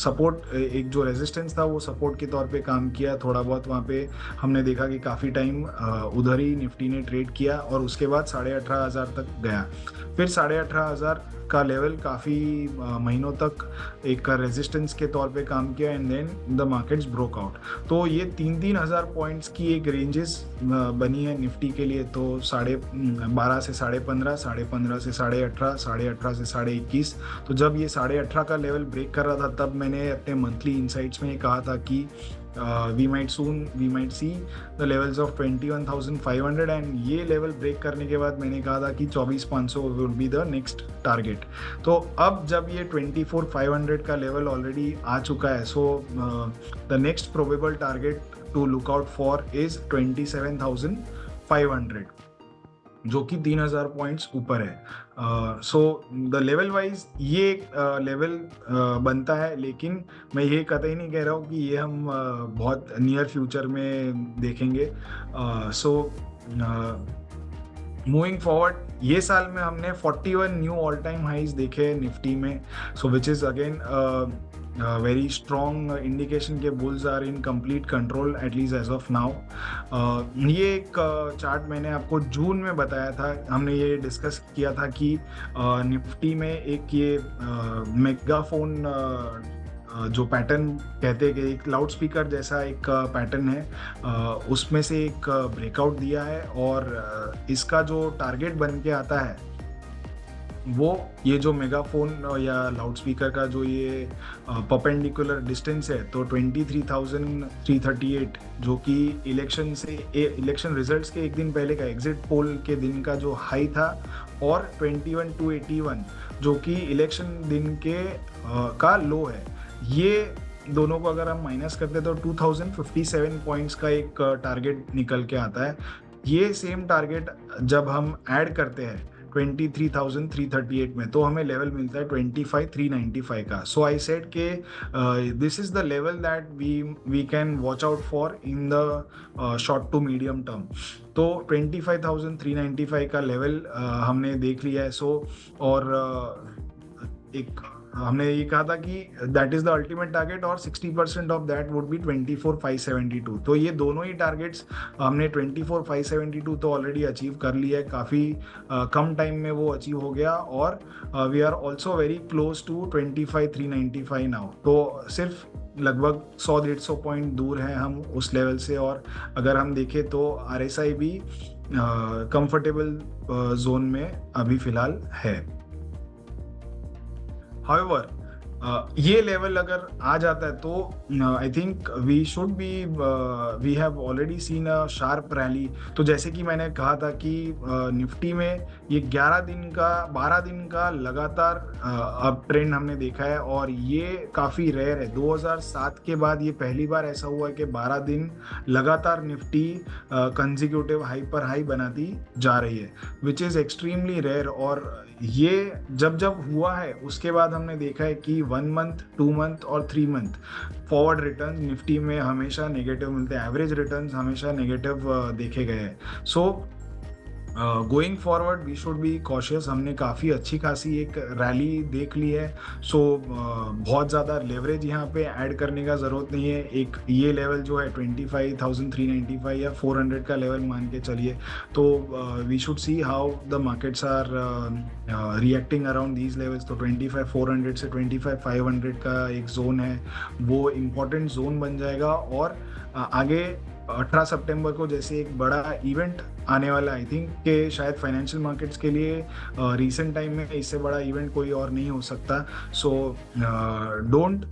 सपोर्ट, एक जो रेजिस्टेंस था वो सपोर्ट के तौर पे काम किया. थोड़ा बहुत वहाँ पे हमने देखा कि काफ़ी टाइम उधर ही निफ्टी ने ट्रेड किया, और उसके बाद 18,500 तक गया. फिर 18,500 का लेवल काफ़ी महीनों तक एक रेजिस्टेंस के तौर पे काम किया, and then the markets broke out. तो ये 3,000 पॉइंट्स की एक रेंजेस बनी है निफ्टी के लिए. तो 12.5 से 15.5, 15.5 से 18.5, 18.5 से 21.5. तो जब ये 18.5 का लेवल ब्रेक कर रहा था, तब मैंने अपने मंथली इनसाइट्स में कहा था कि we might see the levels of 21,500, and ये लेवल ब्रेक करने के बाद मैंने कहा था कि 24,500 will be the next target. तो अब जब ये 24,500 का लेवल ऑलरेडी आ चुका है, सो the next probable target to look out for is 27,500, जो कि 3,000 पॉइंट्स ऊपर है. सो द लेवल वाइज ये लेवल बनता है, लेकिन मैं ये कतई नहीं कह रहा हूँ कि ये हम बहुत नियर फ्यूचर में देखेंगे. सो मूविंग फॉरवर्ड, ये साल में हमने 41 न्यू ऑल टाइम हाइज देखे निफ्टी में, so which is again very strong indication के bulls are in complete control at least as of now. ये एक चार्ट मैंने आपको जून में बताया था, हमने ये डिस्कस किया था कि निफ्टी में एक ये मेगाफोन जो पैटर्न कहते हैं कि एक लाउड स्पीकर जैसा एक पैटर्न है, उसमें से एक ब्रेकआउट दिया है और इसका जो टारगेट बन के आता है वो ये जो मेगाफोन या लाउड स्पीकर का जो ये परपेंडिकुलर डिस्टेंस है, तो 23,338 जो कि इलेक्शन रिजल्ट्स के एक दिन पहले का एग्जिट पोल के दिन का जो हाई था, और 21,281 जो कि इलेक्शन दिन के का लो है। ये दोनों को अगर हम माइनस करते तो 2057 पॉइंट्स का एक टारगेट निकल के आता है। ये सेम टारगेट जब हम ऐड करते हैं 23,338 में, तो हमें लेवल मिलता है 25,395 का। सो आई सेड के this is the level that we can watch out for in the short to medium term. तो 25,395 का लेवल हमने देख लिया है। सो और एक हमने ये कहा था कि that is the ultimate target और 60% ऑफ दैट वुड बी 24,572। तो ये दोनों ही टारगेट्स हमने 24,572 तो ऑलरेडी अचीव कर लिया है, काफ़ी कम टाइम में वो अचीव हो गया, और we are also very close to 25,395 now. तो सिर्फ लगभग 100-150 पॉइंट दूर हैं हम उस लेवल से। और अगर हम देखें तो RSI भी कंफर्टेबल जोन में अभी फिलहाल है। However, ये लेवल अगर आ जाता है तो I think we should be we have already seen a sharp rally. तो जैसे कि मैंने कहा था कि निफ्टी में ये 12 दिन का लगातार अप ट्रेंड हमने देखा है, और ये काफ़ी रेयर है। 2007 के बाद ये पहली बार ऐसा हुआ है कि 12 दिन लगातार निफ्टी कंजिक्यूटिव हाई पर हाई बनाती जा रही है, विच इज़ एक्सट्रीमली रेयर। और ये जब हुआ है उसके बाद हमने देखा है कि 1 मंथ, 2 मंथ और 3 मंथ फॉरवर्ड रिटर्न निफ्टी में हमेशा नेगेटिव मिलते हैं, एवरेज रिटर्न्स हमेशा नेगेटिव देखे गए हैं। So going forward we should be cautious. हमने काफ़ी अच्छी खासी एक रैली देख ली है, सो बहुत ज़्यादा लेवरेज यहाँ पे ऐड करने का ज़रूरत नहीं है। एक ये लेवल जो है 25,395 या 400 का लेवल मान के चलिए, तो we should see how the markets are reacting around these levels. तो 25,400 से 25,500 का एक जोन है, वो इम्पॉर्टेंट जोन बन जाएगा। और आगे 18 सितंबर को जैसे एक बड़ा इवेंट आने वाला, आई थिंक कि शायद फाइनेंशियल मार्केट्स के लिए रीसेंट टाइम में इससे बड़ा इवेंट कोई और नहीं हो सकता। सो डोंट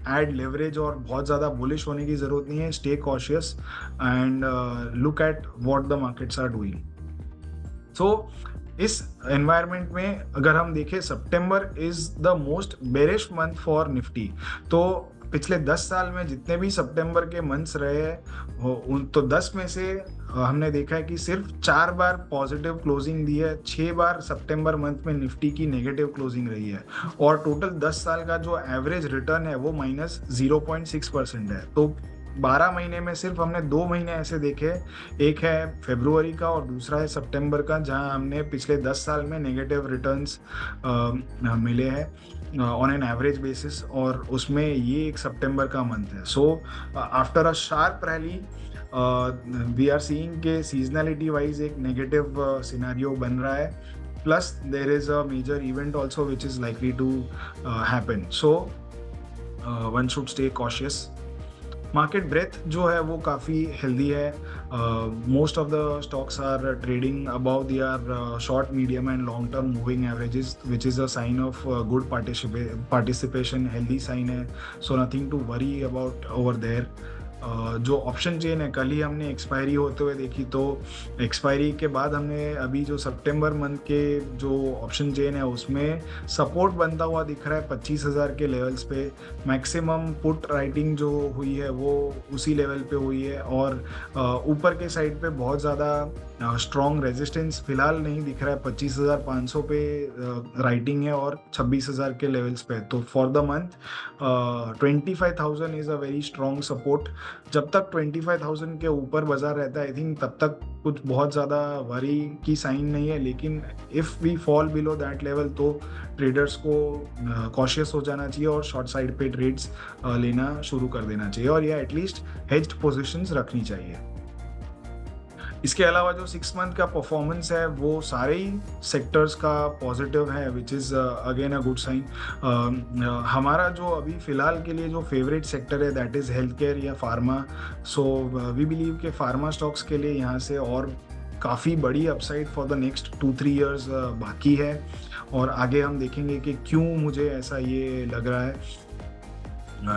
ऐड लेवरेज और बहुत ज़्यादा बुलिश होने की ज़रूरत नहीं है। Stay cautious and look at what the markets are doing. So इस एनवायरनमेंट में अगर हम देखें, सितंबर is the most bearish month for Nifty. तो पिछले 10 साल में जितने भी सितंबर के मंथ्स रहे हैं, तो 10 में से हमने देखा है कि सिर्फ 4 बार पॉजिटिव क्लोजिंग दी है, 6 बार सितंबर मंथ में निफ्टी की नेगेटिव क्लोजिंग रही है, और टोटल 10 साल का जो एवरेज रिटर्न है वो -0.6% है। तो 12 महीने में सिर्फ हमने 2 महीने ऐसे देखे, एक है फरवरी का और दूसरा है सितंबर का, जहां हमने पिछले 10 साल में नेगेटिव रिटर्न्स मिले हैं ऑन एन एवरेज बेसिस, और उसमें ये एक सितंबर का मंथ है। So after a sharp rally we are seeing के सीजनलिटी वाइज एक नेगेटिव सिनेरियो बन रहा है, plus there is a major event also which is likely to happen. So one should stay cautious. Market breath जो है वो काफ़ी healthy है। Most of the stocks are trading about their short, medium and long term moving averages, which is a sign of good participation, healthy sign है। So nothing to worry about over there. जो option chain है, कल ही हमने expiry होते हुए देखी, तो expiry के बाद हमने अभी जो सितंबर मंथ के जो ऑप्शन चेन है उसमें सपोर्ट बनता हुआ दिख रहा है 25,000 के लेवल्स पे। मैक्सिमम पुट राइटिंग जो हुई है वो उसी लेवल पे हुई है, और ऊपर के साइड पे बहुत ज़्यादा स्ट्रॉन्ग रेजिस्टेंस फिलहाल नहीं दिख रहा है। 25,500 पे राइटिंग है और 26,000 के लेवल्स पे। तो for the month 25,000 is a very strong support. जब तक 25,000 के ऊपर बाजार रहता है आई थिंक तब तक कुछ बहुत ज़्यादा वरी की साइन नहीं है, लेकिन if we fall below that level तो ट्रेडर्स को कॉशियस हो जाना चाहिए और शॉर्ट साइड पे ट्रेड्स लेना शुरू कर देना चाहिए और या एटलीस्ट हेज्ड पोजीशंस रखनी चाहिए। इसके अलावा जो 6 मंथ का परफॉर्मेंस है वो सारे ही सेक्टर्स का पॉजिटिव है, which is again a good sign. हमारा जो अभी फ़िलहाल के लिए जो फेवरेट सेक्टर है दैट इज़ हेल्थ केयर या फार्मा। सो वी बिलीव के फार्मा स्टॉक्स के लिए यहाँ से और काफ़ी बड़ी upside for the next 2-3 years बाकी है और आगे हम देखेंगे कि क्यों मुझे ऐसा ये लग रहा है।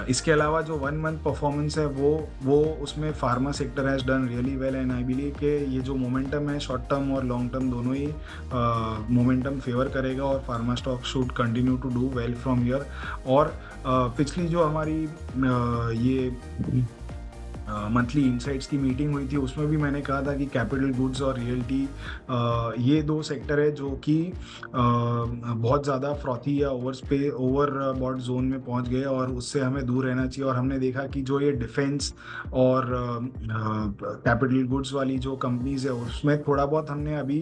इसके अलावा जो 1 मंथ परफॉर्मेंस है वो उसमें pharma sector has done really well and I believe कि ये जो मोमेंटम है शॉर्ट टर्म और लॉन्ग टर्म दोनों ही मोमेंटम फेवर करेगा और pharma stock should continue to do well from here. और पिछली जो हमारी ये मंथली इनसाइट्स की मीटिंग हुई थी उसमें भी मैंने कहा था कि कैपिटल गुड्स और रियल्टी ये दो सेक्टर है जो कि बहुत ज़्यादा फ्रॉथी या ओवर बॉट जोन में पहुंच गए और उससे हमें दूर रहना चाहिए। और हमने देखा कि जो ये डिफेंस और कैपिटल गुड्स वाली जो कंपनीज है उसमें थोड़ा बहुत हमने अभी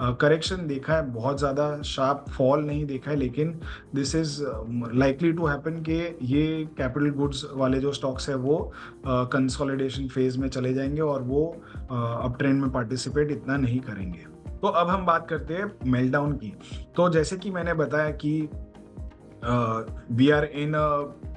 करेक्शन देखा है, बहुत ज़्यादा शार्प फॉल नहीं देखा है, लेकिन this is likely to happen कि ये कैपिटल गुड्स वाले जो स्टॉक्स है वो कंसोलिडेशन फेज में चले जाएंगे और वो अप ट्रेंड में पार्टिसिपेट इतना नहीं करेंगे। तो अब हम बात करते हैं मेल्टडाउन की। तो जैसे कि मैंने बताया कि we are in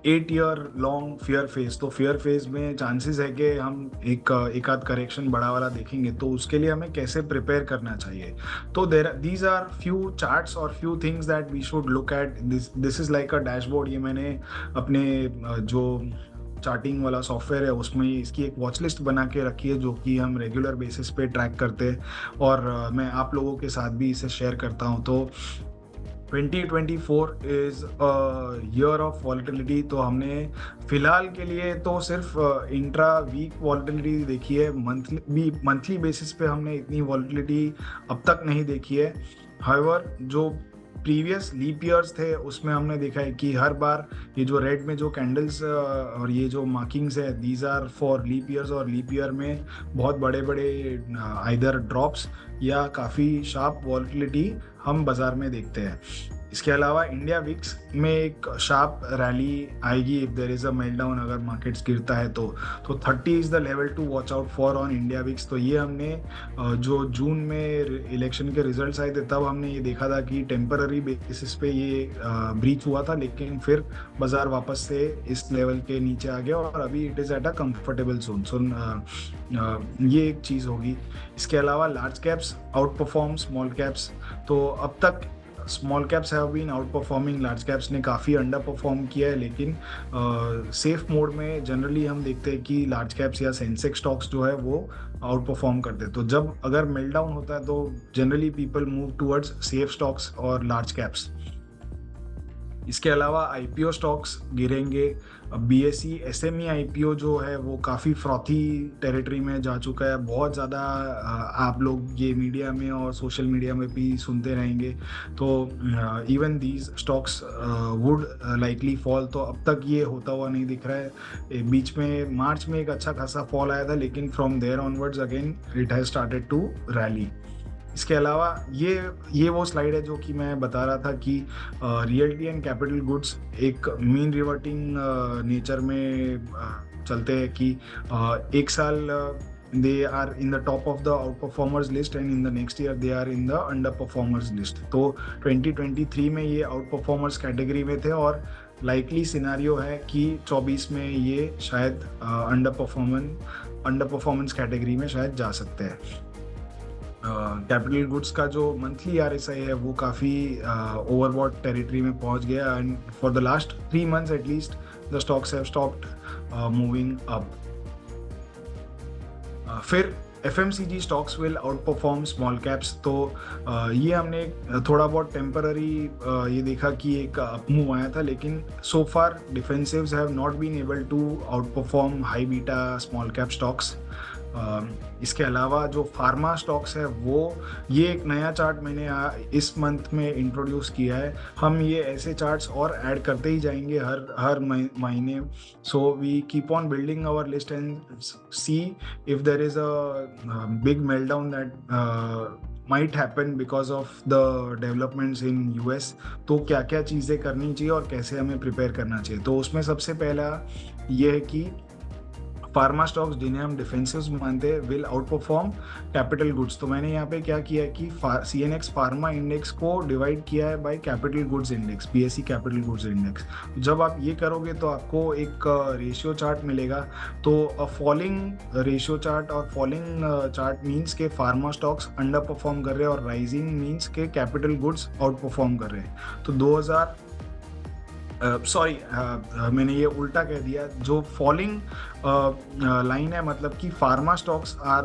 8 year long fear phase. तो फेयर फेज में चांसेस है कि हम एक आध करेक्शन बड़ा वाला देखेंगे, तो उसके लिए हमें कैसे प्रिपेयर करना चाहिए। तो दीज आर फ्यू चार्ट्स और few things that we should look at. This is like a dashboard. ये मैंने अपने जो चार्टिंग वाला सॉफ्टवेयर है उसमें इसकी एक वॉच लिस्ट बना के रखी है जो कि हम रेगुलर बेसिस पे ट्रैक करते हैं और मैं आप लोगों के साथ भी इसे शेयर करता हूं। तो 2024 is a year of volatility. तो हमने फिलहाल के लिए तो सिर्फ इंट्रा वीक वॉलेटिलिटी देखी है, मंथली बेसिस पे हमने इतनी वॉलेटिलिटी अब तक नहीं देखी है। हाउएवर जो प्रीवियस लीप ईयर्स थे उसमें हमने देखा है कि हर बार ये जो रेड में जो कैंडल्स और ये जो मार्किंग्स है these are for leap years और लीप ईयर में बहुत बड़े बड़े आइदर ड्रॉप्स या काफ़ी शार्प वॉलेटिलिटी हम बाज़ार में देखते हैं। इसके अलावा इंडिया विक्स में एक शार्प रैली आएगी if there is a meltdown, अगर मार्केट्स गिरता है तो 30 is the level to watch out for on India VIX. तो ये हमने जो जून में इलेक्शन के रिजल्ट्स आए थे तब हमने ये देखा था कि टेम्पररी बेसिस पे ये ब्रीच हुआ था, लेकिन फिर बाजार वापस से इस लेवल के नीचे आ गया और अभी it is at a comfortable zone. So ये एक चीज़ होगी। इसके अलावा large caps outperform small caps. तो अब तक small caps have been outperforming, large caps ने काफ़ी अंडर परफॉर्म किया है, लेकिन सेफ मोड में जनरली हम देखते हैं कि लार्ज कैप्स या सेंसेक्स स्टॉक्स जो है वो आउट परफॉर्म करते हैं। तो जब अगर मेल्टडाउन होता है तो generally people move towards safe stocks और लार्ज कैप्स। इसके अलावा आईपीओ स्टॉक्स गिरेंगे। बीएसई एसएमई आईपीओ जो है वो काफ़ी फ्रॉथी टेरिटरी में जा चुका है। बहुत ज़्यादा आप लोग ये मीडिया में और सोशल मीडिया में भी सुनते रहेंगे। तो even these stocks would likely fall. तो अब तक ये होता हुआ नहीं दिख रहा है। बीच में मार्च में एक अच्छा खासा फॉल आया था, लेकिन from there onwards again it has started to rally. इसके अलावा ये वो स्लाइड है जो कि मैं बता रहा था कि रियल्टी एंड कैपिटल गुड्स एक मीन रिवर्टिंग नेचर में चलते हैं कि एक साल they are in the top of the outperformers list and in the next year they are in the underperformers list. तो 2023 में ये आउट परफॉर्मर्स कैटेगरी में थे और लाइकली सिनारियो है कि 24 में ये शायद अंडर परफॉर्मेंस कैटेगरी में शायद जा सकते हैं। कैपिटल गुड्स का जो मंथली आरएसआई है वो काफ़ी ओवरबॉट टेरिटरी में पहुंच गया and for the last 3 months at least the stocks have stopped moving up. फिर FMCG stocks will outperform small caps. तो ये हमने थोड़ा बहुत टेम्पररी ये देखा कि एक अप मूव आया था, लेकिन so far defensives have not been able to outperform high beta small cap stocks. इसके अलावा जो फार्मा स्टॉक्स है वो, ये एक नया चार्ट मैंने इस मंथ में इंट्रोड्यूस किया है। हम ये ऐसे चार्ट्स और ऐड करते ही जाएंगे हर हर महीने। So we keep on building our list and see if there is a big meltdown that might happen because of the developments in US। तो क्या क्या चीज़ें करनी चाहिए और कैसे हमें प्रिपेयर करना चाहिए। तो उसमें सबसे पहला ये है कि फार्मा स्टॉक्स जिन्हें हम डिफेंसिव्स मानते हैं will outperform capital goods. तो मैंने यहाँ पे क्या किया है कि CNX फार्मा इंडेक्स को डिवाइड किया है by capital goods index, PSE capital goods index. जब आप ये करोगे तो आपको एक रेशियो चार्ट मिलेगा। तो फॉलिंग रेशियो चार्ट और फॉलिंग चार्ट मीन्स के फार्मा स्टॉक्स अंडर परफॉर्म कर रहे हैं और राइजिंग मीन्स के कैपिटल गुड्स आउट परफॉर्म कर रहे हैं। तो 2000 सॉरी मैंने ये उल्टा कह दिया। जो फॉलिंग लाइन है मतलब कि pharma stocks are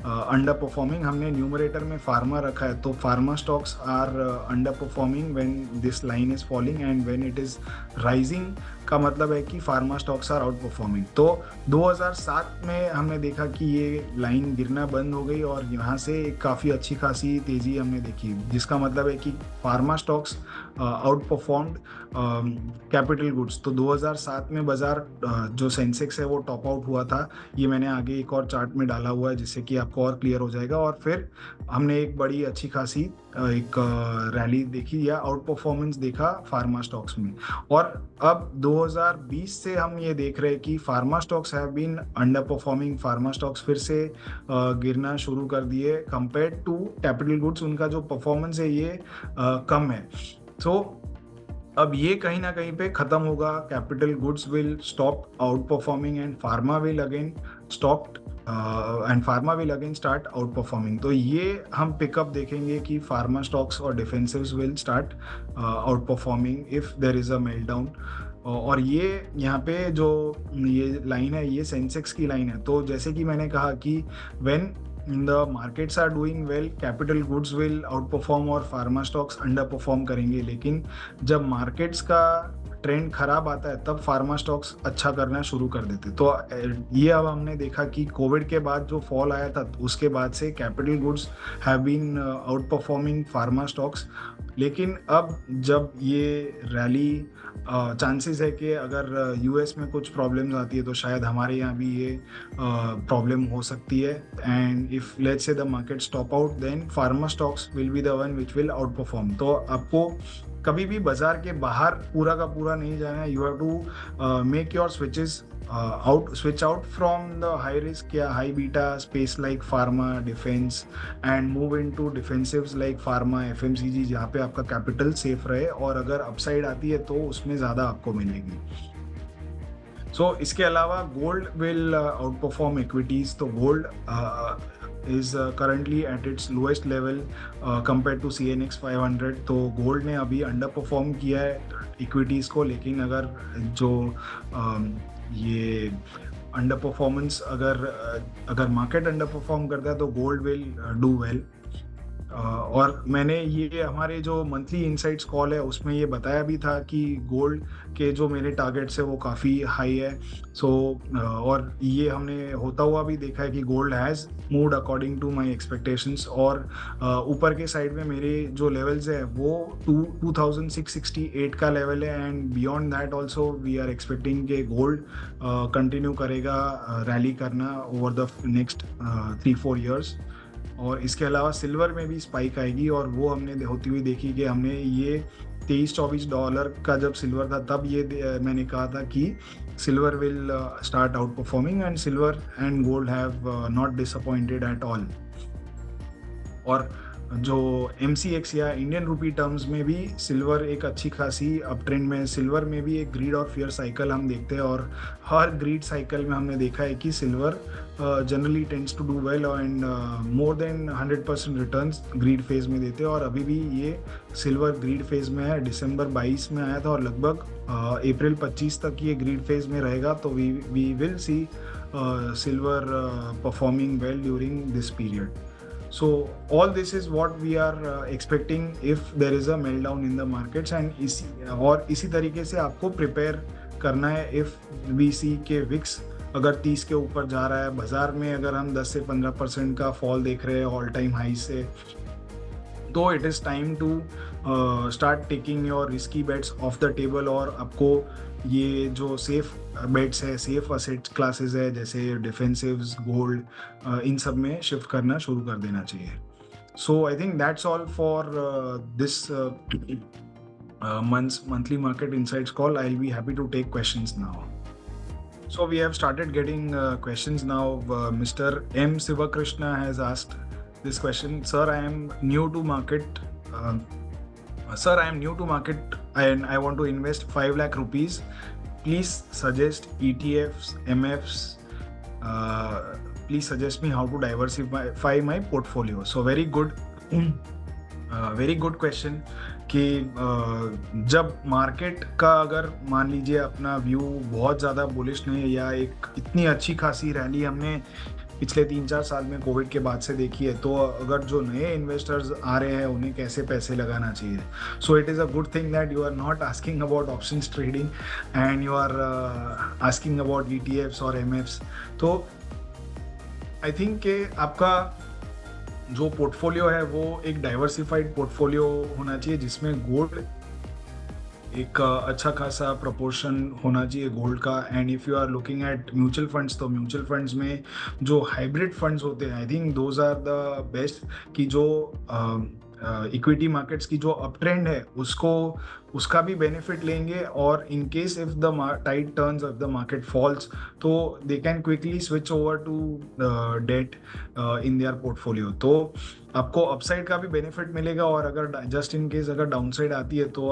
underperforming, हमने न्यूमरेटर में फार्मा रखा है, तो pharma stocks are underperforming when this line is falling and when it is rising का मतलब है कि pharma stocks are outperforming. तो 2007 में हमने देखा कि ये लाइन गिरना बंद हो गई और यहाँ से काफ़ी अच्छी खासी तेज़ी हमने देखी, जिसका मतलब है कि pharma stocks out performed capital goods. तो 2007 में बाजार जो सेंसेक्स है वो टॉप आउट हुआ था। ये मैंने आगे एक और चार्ट में डाला हुआ है जिससे कि आपको और क्लियर हो जाएगा। और फिर हमने एक बड़ी अच्छी खासी एक रैली देखी या आउट परफॉर्मेंस देखा फार्मा स्टॉक्स में। और अब 2020 से हम ये देख रहे हैं कि pharma stocks have been underperforming. Pharma stocks फिर से गिरना शुरू कर दिए कंपेयर्ड टू कैपिटल गुड्स। उनका जो परफॉर्मेंस है ये कम है। तो अब ये कहीं ना कहीं पे खत्म होगा। Capital goods will stop outperforming and pharma will again start outperforming. तो ये हम पिकअप देखेंगे कि फार्मा स्टॉक्स और defensives will start outperforming if there is a meltdown. और ये यहाँ पे जो ये लाइन है ये सेंसेक्स की लाइन है। तो जैसे कि मैंने कहा कि when the markets are doing well, capital goods will outperform और फार्मा स्टॉक्स अंडर परफॉर्म करेंगे। लेकिन जब मार्केट्स का ट्रेंड खराब आता है तब फार्मा स्टॉक्स अच्छा करना शुरू कर देते। तो ये अब हमने देखा कि कोविड के बाद जो फॉल आया था उसके बाद से capital goods have been outperforming pharma stocks. लेकिन अब जब ये रैली चांसेस है कि अगर यूएस में कुछ प्रॉब्लम्स आती है तो शायद हमारे यहाँ भी ये प्रॉब्लम हो सकती है। And if let's say the market stop out then pharma stocks will be the one which will outperform. तो आपको कभी भी बाजार के बाहर पूरा का पूरा नहीं जाना है। You have to make your switch out from the high risk या high beta space like pharma, defense and move into defensives like pharma, FMCG जहाँ पे आपका कैपिटल सेफ रहे और अगर अपसाइड आती है तो उसमें ज़्यादा आपको मिलेगी। इसके अलावा gold will out perform equities. तो gold is currently at its lowest level compared to CNX 500। तो गोल्ड ने अभी अंडर परफॉर्म किया है इक्विटीज़ को। लेकिन अगर जो ये अंडर परफॉर्मेंस अगर मार्केट अंडर परफॉर्म करता है तो गोल्ड विल डू वेल। और मैंने ये हमारे जो मंथली इनसाइट्स कॉल है उसमें ये बताया भी था कि गोल्ड के जो मेरे टारगेट्स है वो काफ़ी हाई है। और ये हमने होता हुआ भी देखा है कि gold has moved according to my expectations. और ऊपर के साइड में मेरे जो लेवल्स है वो 2668 का लेवल है and beyond that also we are expecting कि गोल्ड कंटिन्यू करेगा रैली करना ओवर द नेक्स्ट 3-4 ईयर्स। और इसके अलावा सिल्वर में भी स्पाइक आएगी और वो हमने होती हुई देखी कि हमने ये $23-24 का जब सिल्वर था तब ये मैंने कहा था कि silver will start outperforming and silver and gold have not disappointed at all. और जो MCX या इंडियन रूपी टर्म्स में भी सिल्वर एक अच्छी खासी अप ट्रेंड में। सिल्वर में भी एक ग्रीड और फियर साइकिल हम देखते हैं और हर ग्रीड साइकिल में हमने देखा है कि silver generally tends to do well and more than 100% returns greed phase में देते हैं। और अभी भी ये सिल्वर ग्रीड फेज में है। दिसंबर 22 में आया था और लगभग अप्रैल 25 तक ये ग्रीड फेज में रहेगा। तो we will see silver performing well during this period. So all this is what we are expecting if there is a meltdown in the markets and इसी तरीके से आपको प्रिपेयर करना है if we see के VIX अगर 30 के ऊपर जा रहा है, बाजार में अगर हम 10 से 15% का फॉल देख रहे हैं ऑल टाइम हाई से, तो it is time to start taking your risky bets off the table, और आपको ये जो सेफ बेट्स है, सेफ असेट क्लासेस है, जैसे डिफेंसिव्स, गोल्ड, इन सब में शिफ्ट करना शुरू कर देना चाहिए. So I think that's all for this monthly market insights call. I'll be happy to take questions now. So we have started getting questions now. Mr. M. Sivakrishna has asked this question. Sir, I am new to market. And I want to invest 5 lakh rupees. Please suggest ETFs, MFs. Please suggest me how to diversify my portfolio. So very good question कि जब market का अगर मान लीजिए अपना view बहुत ज़्यादा bullish नहीं है, या एक इतनी अच्छी खासी रैली हमने पिछले 3-4 साल में कोविड के बाद से देखी है, तो अगर जो नए इन्वेस्टर्स आ रहे हैं उन्हें कैसे पैसे लगाना चाहिए. So it is a good thing that you are not asking about options trading and you are asking about ETFs और MFs. तो आई थिंक कि आपका जो पोर्टफोलियो है वो एक डाइवर्सिफाइड पोर्टफोलियो होना चाहिए, जिसमें गोल्ड एक अच्छा खासा प्रोपोर्शन होना चाहिए गोल्ड का. And if you are looking at mutual funds, तो म्यूचुअल फंड्स में जो हाइब्रिड फंड्स होते हैं, I think those are the best. कि जो इक्विटी मार्केट्स की जो अप ट्रेंड है उसका भी बेनिफिट लेंगे, और in case if the tide turns, if the market falls, तो they can quickly switch over to debt in their portfolio. तो आपको अपसाइड का भी बेनिफिट मिलेगा, और अगर जस्ट इन केस अगर डाउनसाइड आती है तो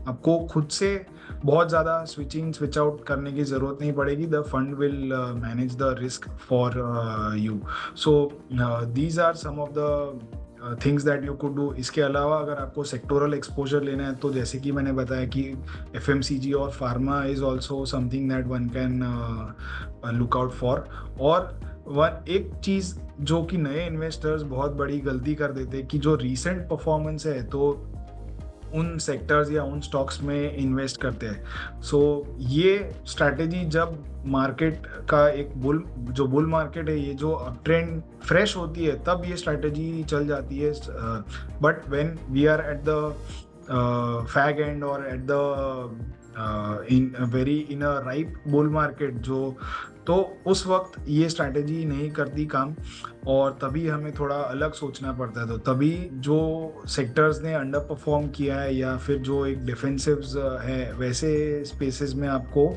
आपको खुद से बहुत ज़्यादा स्विच आउट करने की ज़रूरत नहीं पड़ेगी. The fund will manage the risk for you. So these are some of the things that you could do. इसके अलावा अगर आपको सेक्टोरल एक्सपोजर लेना है, तो जैसे कि मैंने बताया कि FMCG और pharma is also something that one can look out for. और एक चीज़ जो कि नए इन्वेस्टर्स बहुत बड़ी गलती कर देते हैं, कि जो रीसेंट परफॉर्मेंस है तो उन सेक्टर्स या उन स्टॉक्स में इन्वेस्ट करते हैं. सो ये स्ट्रैटेजी जब मार्केट का एक बुल मार्केट है, ये जो अप ट्रेंड फ्रेश होती है, तब ये स्ट्रैटेजी चल जाती है. But when we are at the fag end और at the in a ripe bull market, तो उस वक्त ये स्ट्रैटेजी नहीं करती काम, और तभी हमें थोड़ा अलग सोचना पड़ता है. तो तभी जो सेक्टर्स ने अंडर परफॉर्म किया है, या फिर जो एक डिफेंसिव्स है, वैसे स्पेसेस में आपको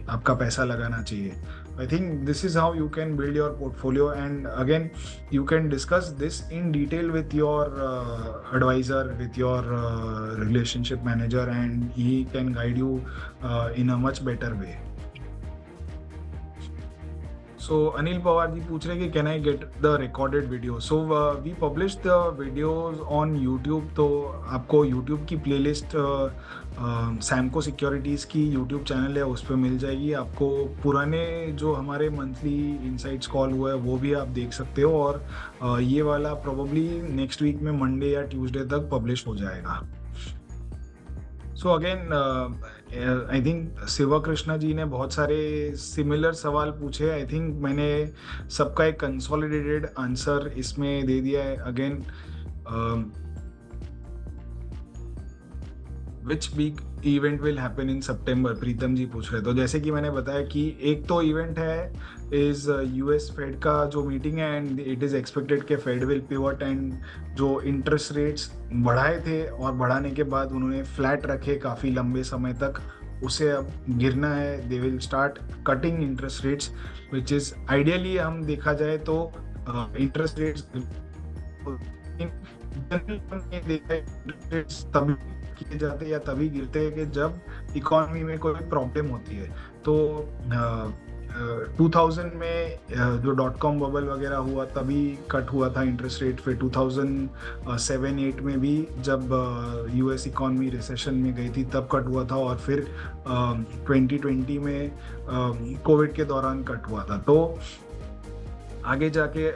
आपका पैसा लगाना चाहिए. I think this is how you can build your portfolio, and again you can discuss this in detail with your advisor, with your relationship manager, and he can guide you in a much better way. So Anil Pawar ji पूछ रहे कि can I get the recorded video? So we publish the videos on YouTube. तो आपको YouTube की playlist Samco securities की YouTube channel है, उस पर मिल जाएगी. आपको पुराने जो हमारे मंथली इनसाइट्स कॉल हुआ है वो भी आप देख सकते हो, और ये वाला प्रोबेबली नेक्स्ट वीक में मंडे या ट्यूसडे तक पब्लिश हो जाएगा. So again I think Shiva Krishna ji ने बहुत सारे सिमिलर सवाल पूछे. आई थिंक मैंने सबका एक कंसोलिडेटेड आंसर इसमें दे दिया है. Again which big event will happen in September, Pritam ji पूछ रहे. तो जैसे कि मैंने बताया कि एक तो इवेंट है इज US फेड का जो मीटिंग है, एंड इट इज़ एक्सपेक्टेड कि फेड विल पिवट, एंड जो इंटरेस्ट रेट्स बढ़ाए थे और बढ़ाने के बाद उन्होंने फ्लैट रखे काफ़ी लंबे समय तक, उसे अब गिरना है. They will start cutting interest rates, which is ideally हम देखा जाए तो इंटरेस्ट रेट्स तभी किए जाते या तभी गिरते हैं कि जब इकोनॉमी में कोई प्रॉब्लम होती है. तो 2000 में जो .com बबल वगैरह हुआ तभी कट हुआ था इंटरेस्ट रेट. फिर 2007-8 में भी जब US इकोनॉमी रिसेशन में गई थी तब कट हुआ था, और फिर 2020 में कोविड के दौरान कट हुआ था. तो आगे जाके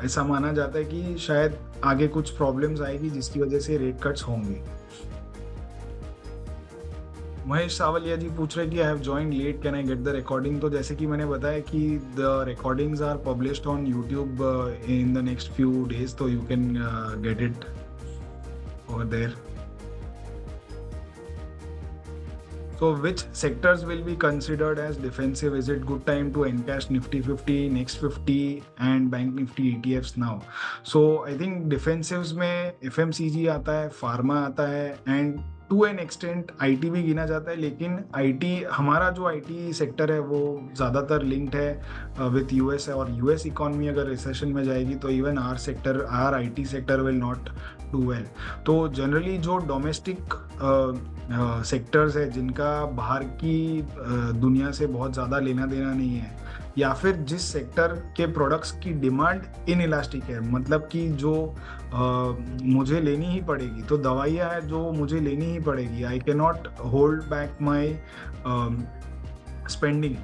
ऐसा माना जाता है कि शायद आगे कुछ प्रॉब्लम्स आएगी जिसकी वजह से रेट कट्स होंगे. महेश सावलिया जी पूछ रहे कि I have joined late, can I get the recording. तो जैसे कि मैंने बताया कि the recordings are published on YouTube in the next few days, तो you can get it over there. So which sectors will be considered as defensive? Is it good time to encash Nifty 50, Next 50 and Bank Nifty ETFs now? So I think defensives में FMCG आता है, pharma आता है, and to an extent IT भी गिना जाता है, लेकिन IT, हमारा जो IT सेक्टर है वो ज़्यादातर लिंक्ड है विथ US, और US इकॉनमी अगर रिसेशन में जाएगी तो even our IT sector will not do well. तो जनरली जो डोमेस्टिक सेक्टर्स है जिनका बाहर की दुनिया से बहुत ज़्यादा लेना देना नहीं है, या फिर जिस सेक्टर के प्रोडक्ट्स की डिमांड इन इलास्टिक है, मतलब कि जो मुझे लेनी ही पड़ेगी, तो दवाइयाँ हैं जो मुझे लेनी ही पड़ेगी, I can not hold back my spending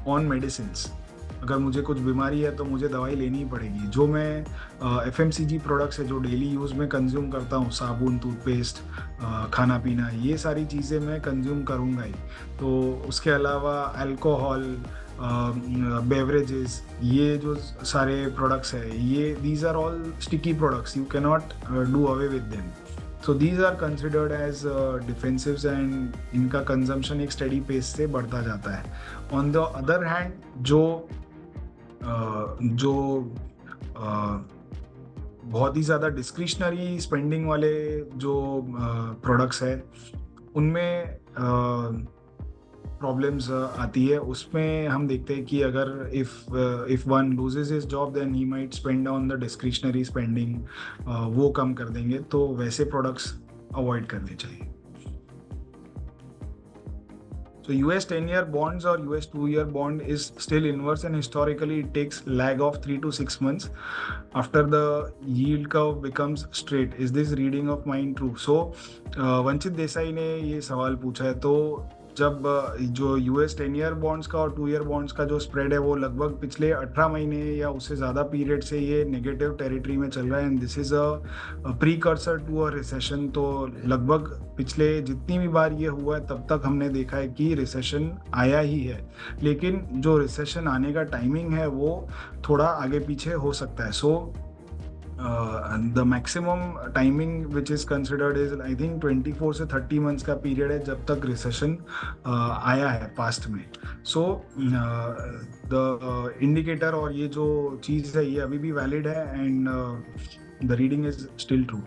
on medicines. अगर मुझे कुछ बीमारी है तो मुझे दवाई लेनी ही पड़ेगी। जो मैं FMCG प्रोडक्ट्स है जो डेली यूज़ में कंज्यूम करता हूँ, साबुन, टूथपेस्ट, खाना पीना, ये सारी चीज़ें मैं कंज्यूम करूँगा ही। तो उसके अलावा अल्कोहल, बेवरेजेस, ये जो सारे प्रोडक्ट्स है, ये these are all sticky products, you can not do away with them. So these are considered as defensives and इनका कंजम्पशन एक स्टडी पेस से बढ़ता जाता है। ऑन द अदर हैंड जो बहुत ही ज़्यादा डिस्क्रिशनरी स्पेंडिंग वाले जो प्रोडक्ट्स है उनमें प्रॉब्लम्स आती है। उसमें हम देखते हैं कि अगर if one loses his job then he might spend on the discretionary spending, वो कम कर देंगे, तो वैसे प्रोडक्ट्स अवॉइड करने चाहिए। So US 10-year bonds or US 2-year bond is still inverse, and historically it takes lag of 3 to 6 months after the yield curve becomes straight. Is this reading of mine true? So वंचित देसाई ने ये सवाल पूछा है। तो जब जो US 10-year bonds का और 2-year bonds का जो स्प्रेड है वो लगभग पिछले 18 महीने या उससे ज़्यादा पीरियड से ये नेगेटिव टेरिटरी में चल रहा है, and this is a precursor to a recession. तो लगभग पिछले जितनी भी बार ये हुआ है तब तक हमने देखा है कि रिसेशन आया ही है, लेकिन जो रिसेशन आने का टाइमिंग है वो थोड़ा आगे पीछे हो सकता है। सो the maximum timing which is considered is I think 24 से 30 months का पीरियड है जब तक रिसेशन आया है पास्ट में। सो द इंडिकेटर और ये जो चीज़ है ये अभी भी वैलिड है, and the reading is still true.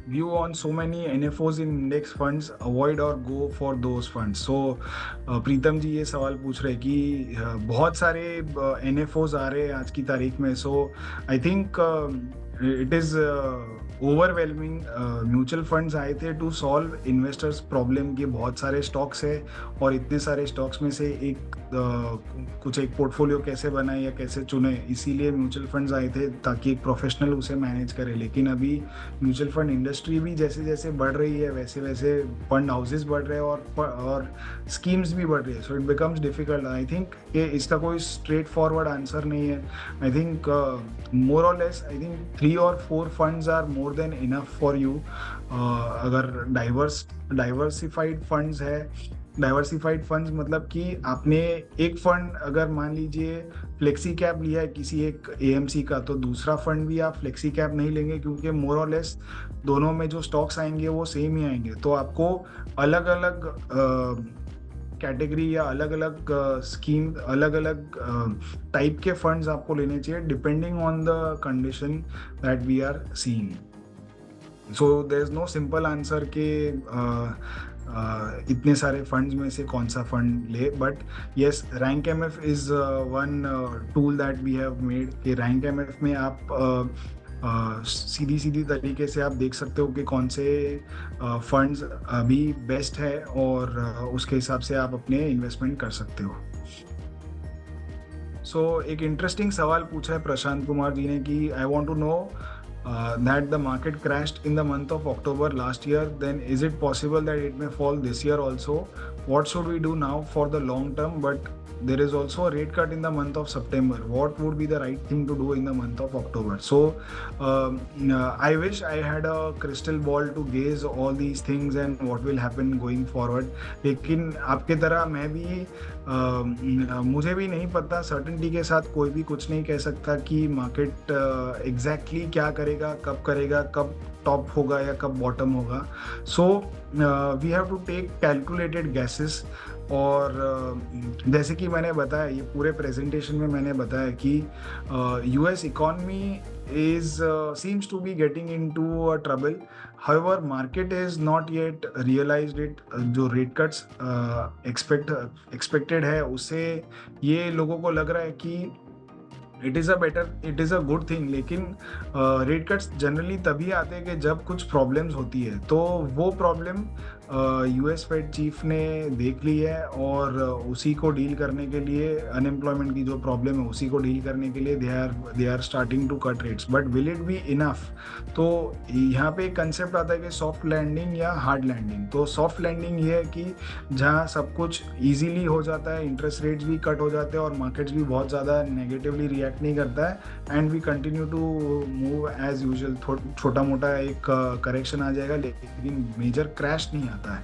View on so many NFOs in index funds, avoid or go for those funds. So प्रीतम जी ये सवाल पूछ रहे कि बहुत सारे NFOs आ रहे हैं आज की तारीख में। So I think it is overwhelming. Mutual funds आए थे टू सॉल्व इन्वेस्टर्स प्रॉब्लम के। बहुत सारे स्टॉक्स है और इतने सारे स्टॉक्स में से कुछ एक पोर्टफोलियो कैसे बनाए या कैसे चुने, इसीलिए म्यूचुअल फंड्स आए थे ताकि एक प्रोफेशनल उसे मैनेज करे। लेकिन अभी म्यूचुअल फंड इंडस्ट्री भी जैसे जैसे बढ़ रही है वैसे वैसे फंड हाउसेस बढ़ रहे हैं और स्कीम्स भी बढ़ रही है। So it becomes difficult. I think कि इसका कोई स्ट्रेट फॉरवर्ड आंसर नहीं है। आई थिंक मोर और less I think 3 or 4 funds are more than enough for you. अगर डाइवर्सिफाइड फंड्स है, डाइवर्सिफाइड फंड्स मतलब कि आपने एक फंड अगर मान लीजिए फ्लेक्सी कैप लिया है किसी एक AMC का, तो दूसरा फंड भी आप फ्लेक्सी कैप नहीं लेंगे, क्योंकि मोर और लेस दोनों में जो स्टॉक्स आएंगे वो सेम ही आएंगे। तो आपको अलग अलग कैटेगरी या अलग अलग स्कीम, अलग अलग टाइप के फंड्स आपको लेने चाहिए depending on the condition that we are seeing. So there is no simple answer के इतने सारे फंड्स में से कौन सा फंड ले। But yes, rank MF is one tool that we have made. कि रैंक MF में आप सीधी तरीके से आप देख सकते हो कि कौन से फंड्स अभी बेस्ट है, और उसके हिसाब से आप अपने इन्वेस्टमेंट कर सकते हो। सो एक इंटरेस्टिंग सवाल पूछा है प्रशांत कुमार जी ने कि I want to know that the market crashed in the month of October last year, then is it possible that it may fall this year also? What should we do now for the long term? But there is also a rate cut in the month of September. What would be the right thing to do in the month of October? So I wish I had a crystal ball to gaze all these things and what will happen going forward. लेकिन आपके तरह मैं भी मुझे भी नहीं पता, certainty के साथ कोई भी कुछ नहीं कह सकता कि मार्केट एग्जैक्टली क्या करेगा, कब टॉप होगा या कब बॉटम होगा. So we have to take calculated guesses. और जैसे कि मैंने बताया, ये पूरे प्रेजेंटेशन में मैंने बताया कि US economy is seems to be getting into a trouble. However, market is not yet realized it. जो rate cuts expected है, उससे ये लोगों को लग रहा है कि it is a good thing. लेकिन रेट कट्स जनरली तभी आते हैं कि जब कुछ प्रॉब्लम्स होती है. तो वो प्रॉब्लम यूएस फेड चीफ ने देख ली है और उसी को डील करने के लिए, अनएम्प्लॉयमेंट की जो प्रॉब्लम है उसी को डील करने के लिए they are starting to cut rates. But will it be enough? तो यहाँ पे एक कंसेप्ट आता है कि सॉफ्ट लैंडिंग या हार्ड लैंडिंग. तो सॉफ्ट लैंडिंग ये है कि जहाँ सब कुछ ईजीली हो जाता है, इंटरेस्ट रेट्स भी कट हो जाते हैं और मार्केट्स भी बहुत ज़्यादा नेगेटिवली रिएक्ट नहीं करता है, and we continue to move as usual. छोटा मोटा एक करेक्शन आ जाएगा लेकिन मेजर क्रैश नहीं आता है.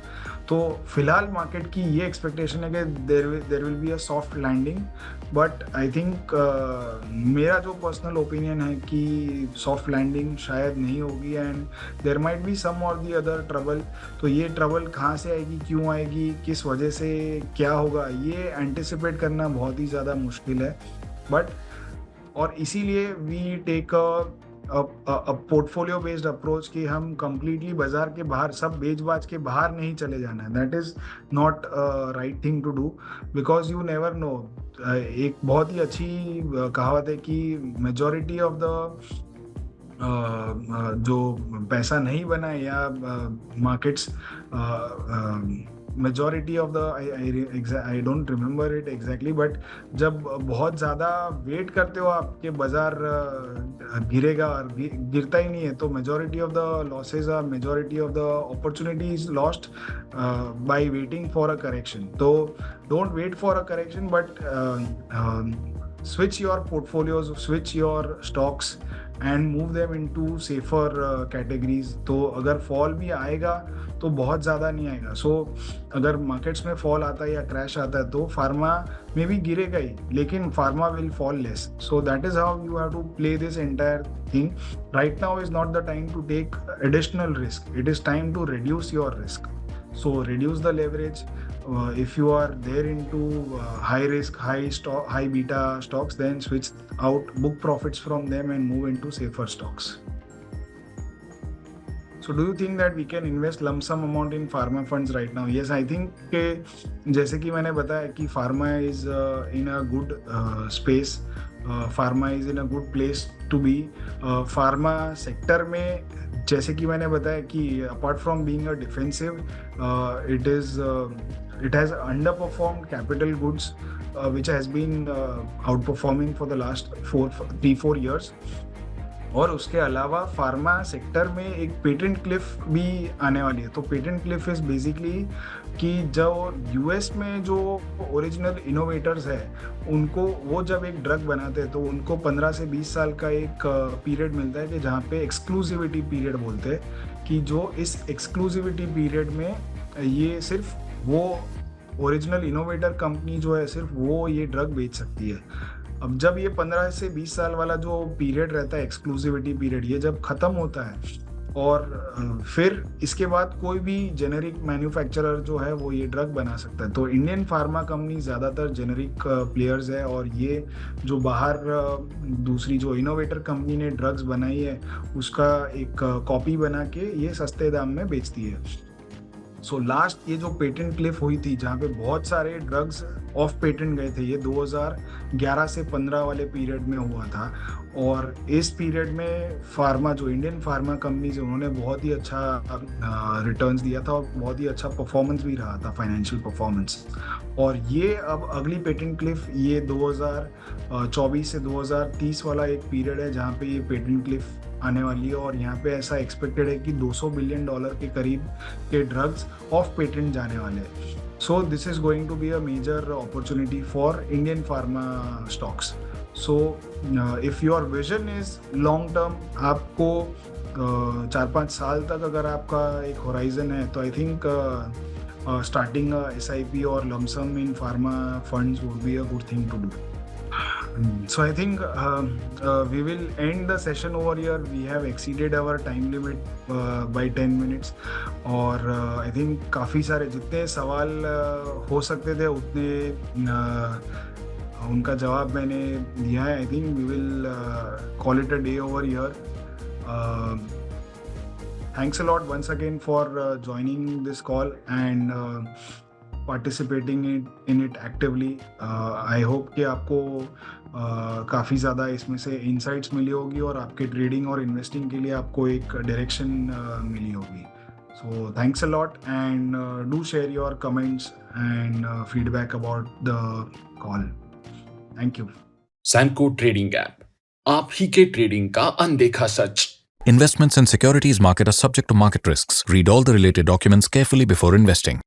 तो फिलहाल मार्केट की ये एक्सपेक्टेशन है कि there will be a soft landing. But I think मेरा जो पर्सनल ओपिनियन है कि सॉफ्ट लैंडिंग शायद नहीं होगी and there might be some or the other trouble. तो ये ट्रबल कहाँ से आएगी, क्यों आएगी, किस वजह से, क्या होगा, ये एंटिसिपेट करना बहुत ही ज़्यादा मुश्किल है. बट और इसीलिए we take a portfolio based approach कि हम कंप्लीटली बाजार के बाहर, सब बेच बाज के बाहर नहीं चले जाना है. That is not right thing to do, because you never know. एक बहुत ही अच्छी कहावत है कि मेजॉरिटी ऑफ द जो पैसा नहीं बना है या markets, majority of the, I don't remember it exactly, but जब बहुत ज़्यादा वेट करते हो आपके बाजार गिरेगा और गिरता ही नहीं है, तो majority of the losses are, majority of the opportunity is lost by waiting for a correction. तो don't wait for a correction, but switch your portfolios, switch your stocks and move them into safer categories. तो अगर fall भी आएगा तो बहुत ज़्यादा नहीं आएगा. सो अगर मार्केट्स में फॉल आता है या क्रैश आता है तो फार्मा में भी गिरेगा ही, लेकिन pharma will fall less. So that is how you have to play this entire thing. Right now is not the time to take additional risk. It is time to reduce your risk. So reduce the leverage. If you are there into high risk, high beta stocks, then switch out, book profits from them and move into safer stocks. So do you think that we can invest lump sum amount in pharma funds right now? Yes, I think कि जैसे कि मैंने बताया कि pharma is in a good space. Pharma is in a good place to be. Pharma sector में जैसे कि मैंने बताया कि apart from being a defensive, it has underperformed capital goods, which has been outperforming for the last 3-4 years. और उसके अलावा pharma sector में एक पेटेंट क्लिफ भी आने वाली है. तो पेटेंट क्लिफ इज बेसिकली कि जो यूएस में जो ओरिजिनल इनोवेटर्स है उनको, वो जब एक ड्रग बनाते हैं तो उनको 15 से 20 साल का एक पीरियड मिलता है कि जहाँ पे एक्सक्लूसिविटी पीरियड बोलते हैं, कि जो इस एक्सक्लूसिविटी पीरियड में ये सिर्फ वो ओरिजिनल इनोवेटर कंपनी जो है सिर्फ वो ये ड्रग बेच सकती है. अब जब ये 15 से 20 साल वाला जो पीरियड रहता है, एक्सक्लूसिविटी पीरियड, ये जब ख़त्म होता है और फिर इसके बाद कोई भी जेनेरिक मैन्युफैक्चरर जो है वो ये ड्रग बना सकता है. तो इंडियन फार्मा कंपनी ज़्यादातर जेनेरिक प्लेयर्स है और ये जो बाहर दूसरी जो इनोवेटर कंपनी ने ड्रग्स बनाई है उसका एक कॉपी बना के ये सस्ते दाम में बेचती है. सो लास्ट ये जो पेटेंट क्लिफ हुई थी जहाँ पे बहुत सारे ड्रग्स ऑफ पेटेंट गए थे, ये 2011 से 15 वाले पीरियड में हुआ था. और इस पीरियड में फार्मा, जो इंडियन फार्मा कंपनीज है, उन्होंने बहुत ही अच्छा रिटर्न्स दिया था और बहुत ही अच्छा परफॉर्मेंस भी रहा था, फाइनेंशियल परफॉर्मेंस. और ये अब अगली पेटेंट क्लिफ ये 2024 से 2030 वाला एक पीरियड है जहाँ पे ये पेटेंट क्लिफ आने वाली है. और यहाँ पे ऐसा एक्सपेक्टेड है कि $200 बिलियन के करीब के ड्रग्स ऑफ पेटेंट जाने वाले हैं. So this is going to be a major opportunity for Indian pharma stocks. So if your vision is long term, आपको 4-5 साल तक अगर आपका एक होराइजन है, तो I think starting a SIP or lump sum in pharma funds would be a good thing to do. So I think we will end the session over here. We have exceeded our time limit by 10 minutes. और I think काफ़ी सारे जितने सवाल हो सकते थे उतने उनका जवाब मैंने दिया है. I think we will call it a day over here. Thanks a lot once again for joining this call and participating in it actively. I hope कि आपको काफ़ी ज़्यादा इसमें से insights मिली होगी और आपके trading और investing के लिए आपको एक direction मिली होगी. So thanks a lot and do share your comments and feedback about the call. Thank you. Samco trading app, आप ही के ट्रेडिंग का अनदेखा सच. Investments in securities market are subject to market risks. Read all the related documents carefully before investing.